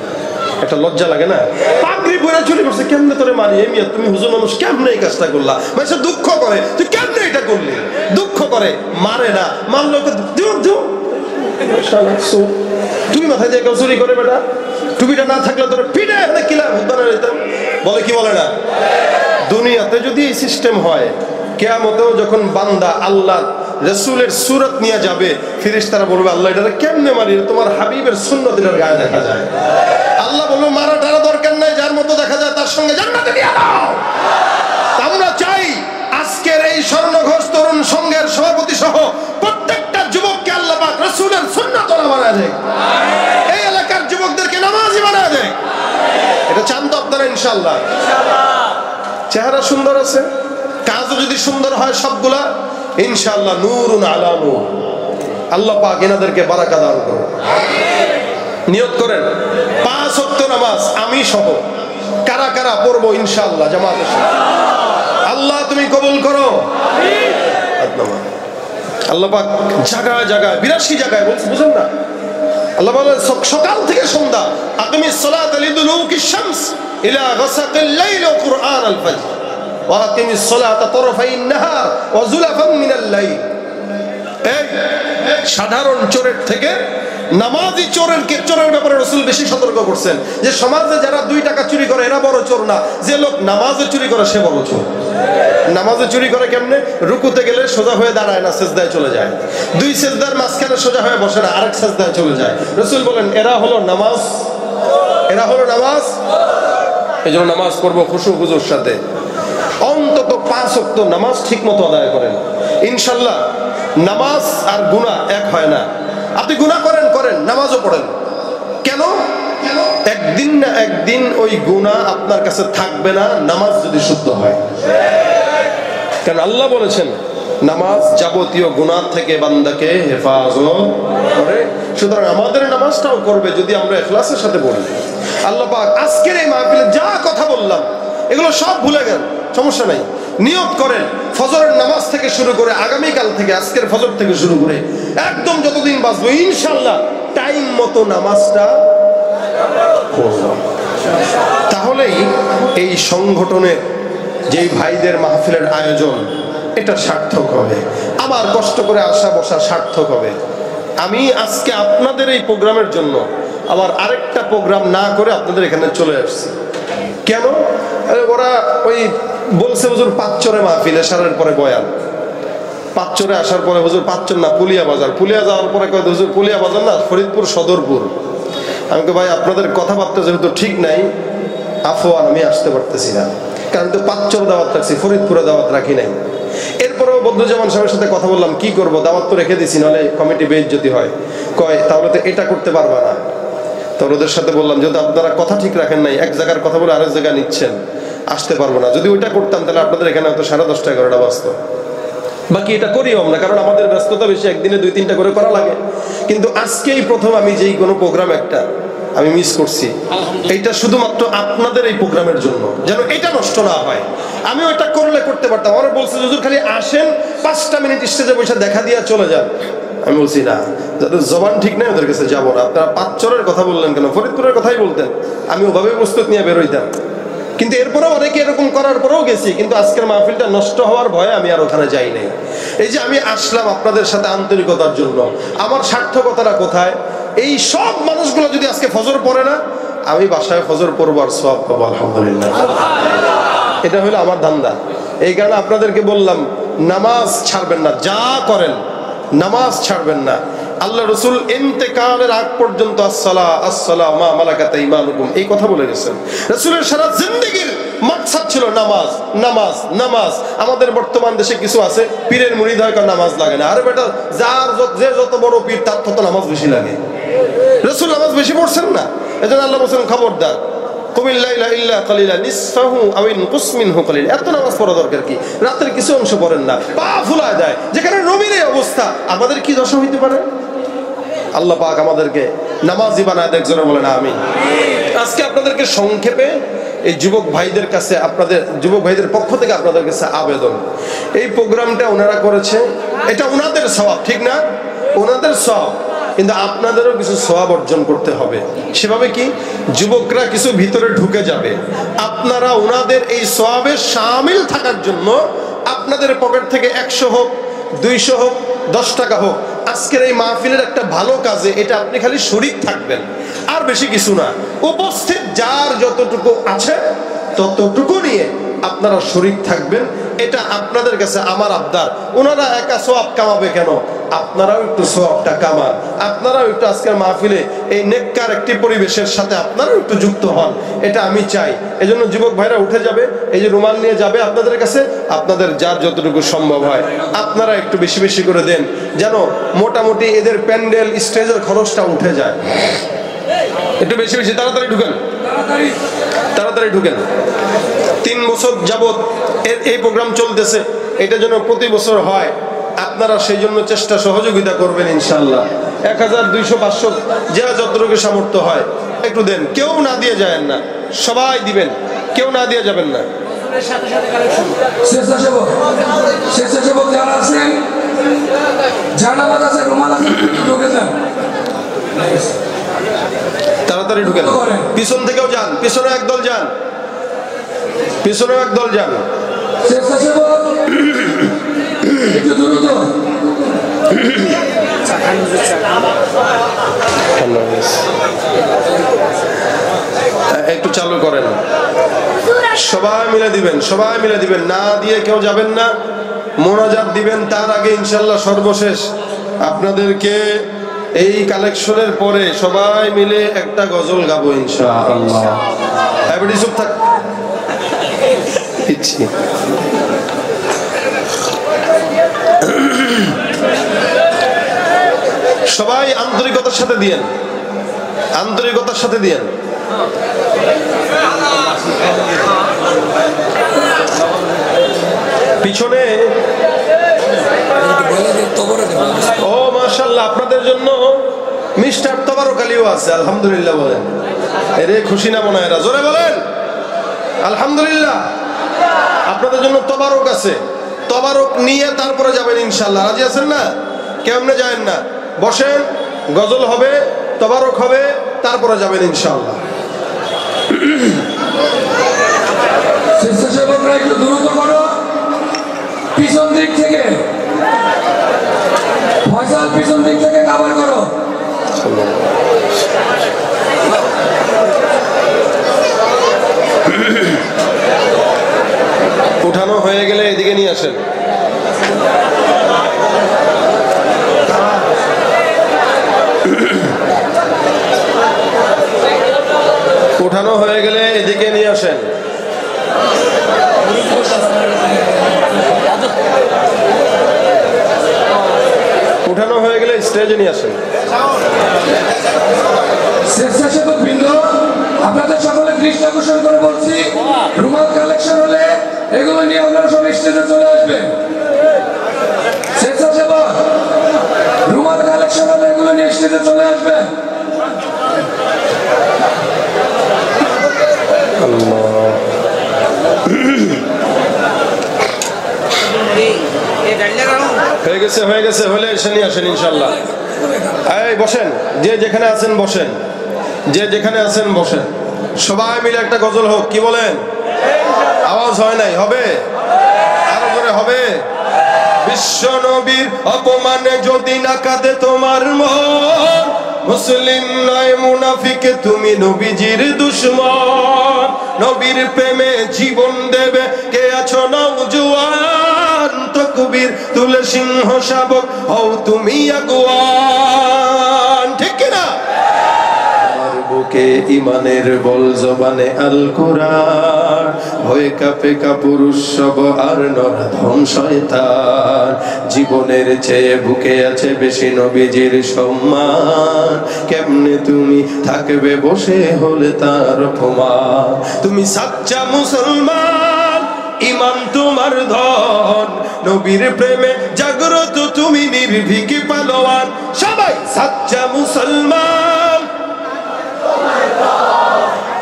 একটা লজ্জা লাগে না? পাগড়ি পরে চুরি করছে, কেমনে তোরে মারি? এই মিয়া তুমি হুজুর মানুষ, কেমনে এই কাজটা করলা? মানে সে দুঃখ করে, তুই কেমনে এটা করলি, দুঃখ করে, মারে না, মারলো তুমি মাথায় দিয়ে কেউ চুরি করে বেটা, টুপিটা না থাকলে তোর পিঠে কিলা বলে, কি বলে না? দুনিয়াতে যদি এই সিস্টেম হয়, কিয়ামতেও যখন বান্দা আল্লাহ রাসূলের সূরত নিয়ে যাবে, ফেরেশতারা বলবে আল্লাহ এটা কেমনে মারি, তোমার হাবিবের সুন্নাত এর গায়ে দেখা যায়। আল্লাহ বলবে মারা টারা দরকার নাই, যার মতো দেখা যায় তার সঙ্গে জান্নাতে নিয়ে দাও। আমরা চাই আজকের এই স্বর্ণঘোষ তরুণ সংঘের সভাপতি সহ প্রত্যেকটা যুবককে আল্লাহ পাক রাসূলের সুন্নাতওয়ালা বানায় দেয়, এই এলাকার যুবকদেরকে নামাজি বানায় দেয়। এটা চান তো আপনারা? ইনশাআল্লাহ। চেহারা সুন্দর আছে, কাজও যদি সুন্দর হয় সবগুলা, ইনশাআল্লাহ নূরুন আলা নূর। আল্লাহ পাক এনাদেরকে বারাকা দান করুন। নিয়ত করেন 5 ওয়াক্ত নামাজ আমি সহ কারা কারা পড়বো ইনশাআল্লাহ জামাতের সাথে। আল্লাহ তুমি কবুল করো। আল্লাহ পাক জায়গায় জায়গায় 82 জায়গায় বলছে, বুঝেন না? আল্লাহ বলে সকাল থেকে সন্ধ্যা, আকিমিস সালাতা লিদুলুকিশ শামস ইলা গাসাকিল লাইল ওয়া কুরআনাল ফাজর ওয়া আকিমিস সালাতা তারফাইন নাহার ওয়া যুলাফাম মিনাল লাইল। এই সাধারণ চোরের থেকে নামাজি চোরের ব্যাপারে রাসূল বেশি সতর্ক করছেন, যে সমাজে যারা 2 টাকা চুরি করে এরা বড় চোর না, যে লোক নামাজে চুরি করে সে বড় চোর। নামাজে চুরি করে কেমনে? রুকুতে গেলে সোজা হয়ে দাঁড়ায় না, সিজদায় চলে যায়, 2 সিজদার মাঝখানে সোজা হয়ে বসে না, আরেক সিজদায় চলে যায়। রাসূল বলেন এরা হলো নামাজ। এইজন্য নামাজ পড়বো খুশু খুজুর সাথে, অন্তত 5 ওয়াক্ত নামাজ ঠিক মতো আদায় করেন ইনশাআল্লাহ। নামাজ আর গুনাহ এক হয় না। আপনি গুনাহ করেন নামাজও পড়েন, কেন? একদিন না একদিন ওই গুনাহ আপনার কাছে থাকবে না, নামাজ যদি শুদ্ধ হয়। কারণ আল্লাহ বলেছেন নামাজ যাবতীয় গুনাহ থেকে বান্দাকে হেফাজত করে। সুতরাং আমাদের নামাজটাও করবে যদি আমরা ইখলাসের সাথে পড়ি। আল্লাহ পাক আজকের এই মাহফিলে যা কথা বললাম এগুলো সব ভুলে গেল, সমস্যা নাই। নিয়ত করেন ফজরের নামাজ থেকে শুরু করে আগামীকাল থেকে, আজকের ফজর থেকে শুরু করে একদম যতদিন বাঁচবো ইনশাআল্লাহ টাইম মতো নামাজটা পড়ব। তাহলেই এই সংগঠনের যেই ভাইদের মাহফিলের আয়োজন এটা সার্থক হবে, আমার কষ্ট করে আসা বসা সার্থক হবে। আমি আজকে আপনাদের এই প্রোগ্রামের জন্য আবার আরেকটা প্রোগ্রাম না করে আপনাদের এখানে চলে আসছি। কেন? ওরা ওই বলছে হুজুর পাঁচচরে মাহফিল, এশারের পরে বয়ান। পাঁচচরে আসার পরে হুজুর পাঁচচর না পুলিয়া বাজার, পুলিয়া যাওয়ার পরে কয় হুজুর পুলিয়া বাজার না ফরিদপুর সদরপুর। আমি তো ভাই আপনাদের কথাবার্তা যেহেতু ঠিক নাই, আফওয়ান আমি আসতে পারতেছি না, কারণ তো পাঁচচর দাওয়াত রাখছি, ফরিদপুরে দাওয়াত রাখি নাই। এরপরেও বদরুজ্জামান সাহেবের সাথে কথা বললাম, কি করব, দাওয়াত তো রেখে দিছি, নাহলে কমিটি বেইজ্জতি হয়। কয় তাহলে তো এটা করতে পারবা না। তো ওদের সাথে বললাম যেহেতু আপনারা কথা ঠিক রাখেন নাই, এক জায়গার কথা বলে আরেক জায়গায় নিচ্ছেন, আসতে পারবো না। যদি ওইটা করতাম তাহলে আপনাদের এখানে হয়তো 10:30 11টা বাজতো। বাকি এটা করিও আমরা, কারণ আমাদের ব্যস্ততা বেশি, একদিনে 2-3টা করে করা লাগে। কিন্তু আজকেই প্রথম আমি যেই কোনো প্রোগ্রাম একটা আমি মিস করছি, এইটা শুধুমাত্র আপনাদের এই প্রোগ্রামের জন্য, যেন এটা নষ্ট না হয়। আমি ওইটা করতে পারতাম। ওরা বলছে হুজুর খালি আসেন 5টা মিনিট স্টেজে বসে দেখা দিয়ে চলে যান। আমি বলছি না, যাদের জবান ঠিক নেই ওদের কাছে যাবো না। আপনারা পাঁচচরের কথা বললেন কেন? ফরিদপুরের কথাই বলতেন, আমি ওভাবে প্রস্তুত নিয়ে বেরোইতাম। কিন্তু এরপরেও অনেকে এরকম করার পরেও গেছি, কিন্তু আজকের মাহফিলটা নষ্ট হওয়ার ভয়ে আমি আর ওখানে যাই নাই। এই যে আমি আসলাম আপনাদের সাথে আন্তরিকতার জন্য, আমার সার্থকতাটা কোথায়? এই সব মানুষগুলো যদি আজকে ফজর পড়ে না, আমি বাসায় ফজর পড়বো আর সওয়াব পাবো আলহামদুলিল্লাহ। এটা হলো আমার ধান্দা। এই কারণে আপনাদেরকে বললাম নামাজ ছাড়বেন না, যা করেন নামাজ ছাড়বেন না। আল্লাহ রাসূল ইন্তেকালের আগ পর্যন্ত আসসালা আসসালা মা মালাকাত ঈমানুকুম এই কথা বলে গেছেন। রাসূলের সারা জিন্দেগীর মাকসাদ ছিল নামাজ, নামাজ, নামাজ। আমাদের বর্তমান দেশে কিছু আছে পীরের মুরিদ হয় কারণ নামাজ লাগে না। আরে বেটা, যে যত বড় পীর তার তত নামাজ বেশি লাগে। রাসূল নামাজ বেশি পড়ছেন না, এজন্য আল্লাহ বলেন খবরদার কুমিল লাইলা ইল্লা কালিলা নিসফাহু আও ইনকুস মিনহু কালিলা। এত নামাজ পড়া দরকার কি? রাতের কিছু অংশ পড়েন না, পা ফুলায় দেয়। যেখানে নবীর এই অবস্থা, আমাদের কি দশা হইতে পারে? আল্লাহ পাক আমাদেরকে নামাজি বানায় দেখ, জোরে বলেন আমিন। আজকে আপনাদেরকে সংক্ষেপে এই যুবক ভাইদের কাছে, আপনাদের যুবক ভাইদের পক্ষ থেকে আপনাদের কাছে আবেদন, এই প্রোগ্রামটা ওনারা করেছে, এটা ওনাদের সওয়াব, ঠিক না? ওনাদের সওয়াব, কিন্তু আপনাদেরও কিছু সওয়াব অর্জন করতে হবে। সেভাবে কি? যুবকরা কিছু ভিতরে ঢুকে যাবে, আপনারা ওনাদের এই সওয়াবে শামিল থাকার জন্য আপনাদের পকেট থেকে 100 হোক, 200 হোক, 10 টাকা হোক, আজকের এই মাহফিলের একটা ভালো কাজে এটা আপনি খালি শরীক থাকবেন, আর বেশি কিছু না। উপস্থিত যার যতটুকু আছে ততটুকু নিয়ে আপনারা শরীক থাকবেন। এটা আপনাদের কাছে আমার আবদার। ওনারা একা সওয়াব কামাবে কেন? আপনারাও একটু সওয়াবটা কামান, আপনারাও একটু আজকের মাহফিলে এই নেককার একটি পরিবেশের সাথে আপনারাও একটু যুক্ত হন, এটা আমি চাই। এজন্য যুবক ভাইরা উঠে যাবে, এই যে রুমাল নিয়ে যাবে আপনাদের কাছে, আপনাদের যার যতটুকু সম্ভব হয় আপনারা একটু বেশি বেশি করে দেন, যেন মোটামুটি এদের প্যান্ডেল স্টেজের খরচটা উঠে যায়। একটু বেশি বেশি তাড়াতাড়ি ঢুকেন, তাড়াতাড়ি ঢুকেন। 3 বছর যাবত এই প্রোগ্রাম চলতেছে, এটা যেন প্রতি বছর হয়, আপনারা সেই জন্য চেষ্টা সহযোগিতা করবেন ইনশাআল্লাহ। 1000, 200, 500 যা যতটুকু সামর্থ্য হয় একটু দেন। কেউ না দিয়ে যায় না, সবাই দিবেন, কেউ না দিয়ে যাবেন না। স্বেচ্ছাসেবক যারা আছেন, জানাবাদ আছে, রুমাল আছে, ঢুকে যান, তাড়াতাড়ি ঢুকেন। পিছন থেকেও যান, পিছনে একদল যান, পিছনেও একদল যান। স্বেচ্ছাসেবক একটু দ্রুত। একটু চালু করেন, সবাই মিলে দিবেন, সবাই মিলে দিবেন, না দিয়ে কেউ যাবেন না। মোনাজাত দিবেন তার আগে ইনশাল্লাহ সর্বশেষ আপনাদেরকে এই কালেকশনের পরে সবাই মিলে একটা গজল গাবো ইনশাআল্লাহ। এবারে চুপ থাক, দিচ্ছি। সবাই আন্তরিকতার সাথে দিয়েন, আন্তরিকতার সাথে দিয়েন। পিছনে ও মাশাআল্লাহ, আপনাদের জন্য মিস্টার তবারকালিও আছে, আলহামদুলিল্লাহ বলেন। এরে খুশি না মনে হয়? জোরে বলেন আলহামদুলিল্লাহ। আপনাদের জন্য তবারক আছে, তবারক নিয়ে তারপরে যাবেন ইনশাআল্লাহ। রাজি আছেন না? কেমনে যাবেন না, বসেন, গজল হবে, তবারক হবে, তারপরে যাবেন ইনশাআল্লাহ। স্বেচ্ছাসেবকরা একটু দ্রুত করো, পিছন দিক থেকে ফয়সাল, পিছন দিক থেকে কাভার করো। উঠানো হয়ে গেলে এদিকে নিয়ে আসেন। উঠানো হয়ে গেলে এদিকে নিয়ে আসেন। উঠানো হয়ে গেলে স্টেজে নিয়ে আসেন। স্বেচ্ছাসেবক বৃন্দ, আপনাদের সকলে দৃষ্টি আকর্ষণ করে বলছি, রুমাল কালেকশন হলে এগুলো নিয়ে আপনারা সব স্টেজে চলে আসবেন। স্বেচ্ছাসেবক রুমাল কালেকশন হলে এগুলো নিয়ে স্টেজে চলে আসবেন। হয়ে গেছে, হয়ে গেছে, হলে এসে নিয়ে আসেন ইনশাল্লাহ। এই বসেন, যে যেখানে আছেন বসেন, যে যেখানে আছেন বসেন। সবাই মিলে একটা গজল হোক, কি বলেন? আওয়াজ হয় নাই, হবে? আরো করে হবে? বিশ্ব নবীর অপমানে যদি না কাঁদে তোমার মন, মুসলিম নয় মুনাফিক তুমি নবীজির দুশমন। নবীর প্রেমে জীবন দেবে কে আছো নওজোয়ান, তাকবীর তুলে সিংহ শাবক হও তুমি আগুয়ান। ঠিক কিনা? আমার বুকে ইমানের বল জবানে আল কুরআন, ভয়ে কাঁপে কাপুরুষ সব আর নরধম শয়তান। জীবনের চেয়ে বুকে আছে বেশি নবীজির সম্মান, কেমনে তুমি থাকবে বসে হলে তার অপমান। তুমি সাচ্চা মুসলমান, ইমান তোমার ধন, নবীর প্রেমে জাগ্রত তুমি নির্ভীক পালোয়ান। সবাই সাচ্চা মুসলমান,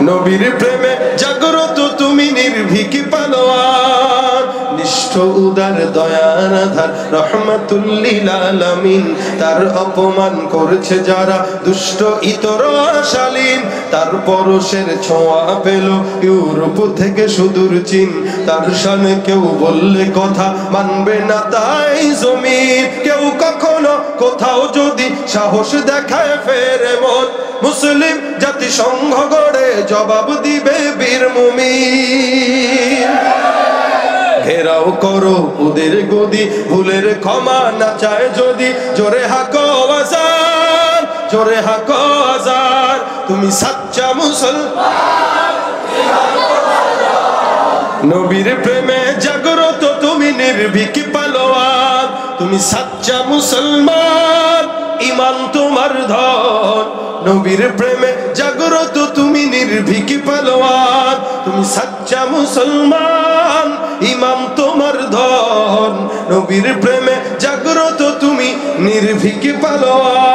নবীর প্রেমে জাগ্রত তুমি নির্ভীক পালোয়ান। নিষ্ঠ উদার দয়ার আধার রহমাতুল লিল আলামিন, তার অপমান করছে যারা দুষ্ট ইতর শালীন। তার পরশের ছোঁয়া পেল ইউরোপ থেকে সুদূর চীন, তার শানে কেউ বললে কথা মানবে না তাই জমিন। কেউ কখনো কোথাও যদি সাহস দেখায় ফেরে মন, মুসলিম জাতিসংঘ গড়ে জবাব দিবে বীর মুমিন। ঘেরাও করো ওদের গদি, ভুলের ক্ষমা না চায় যদি, জোরে হাকো আজান, জোরে হাকো আজান। তুমি সাচ্চা মুসলমান, নবীর প্রেমে জাগ্রত তুমি নির্ভীক পালোয়ান। তুমি সাচ্চা মুসলমান, ইমান তোমার ধন, নবীর প্রেমে জাগ্রত তুমি নির্ভীক পালোয়ান। তুমি সাচ্চা মুসলমান, ইমাম তোমার ধন, নবীর প্রেমে জাগ্রত তুমি নির্ভীক পালোয়ান।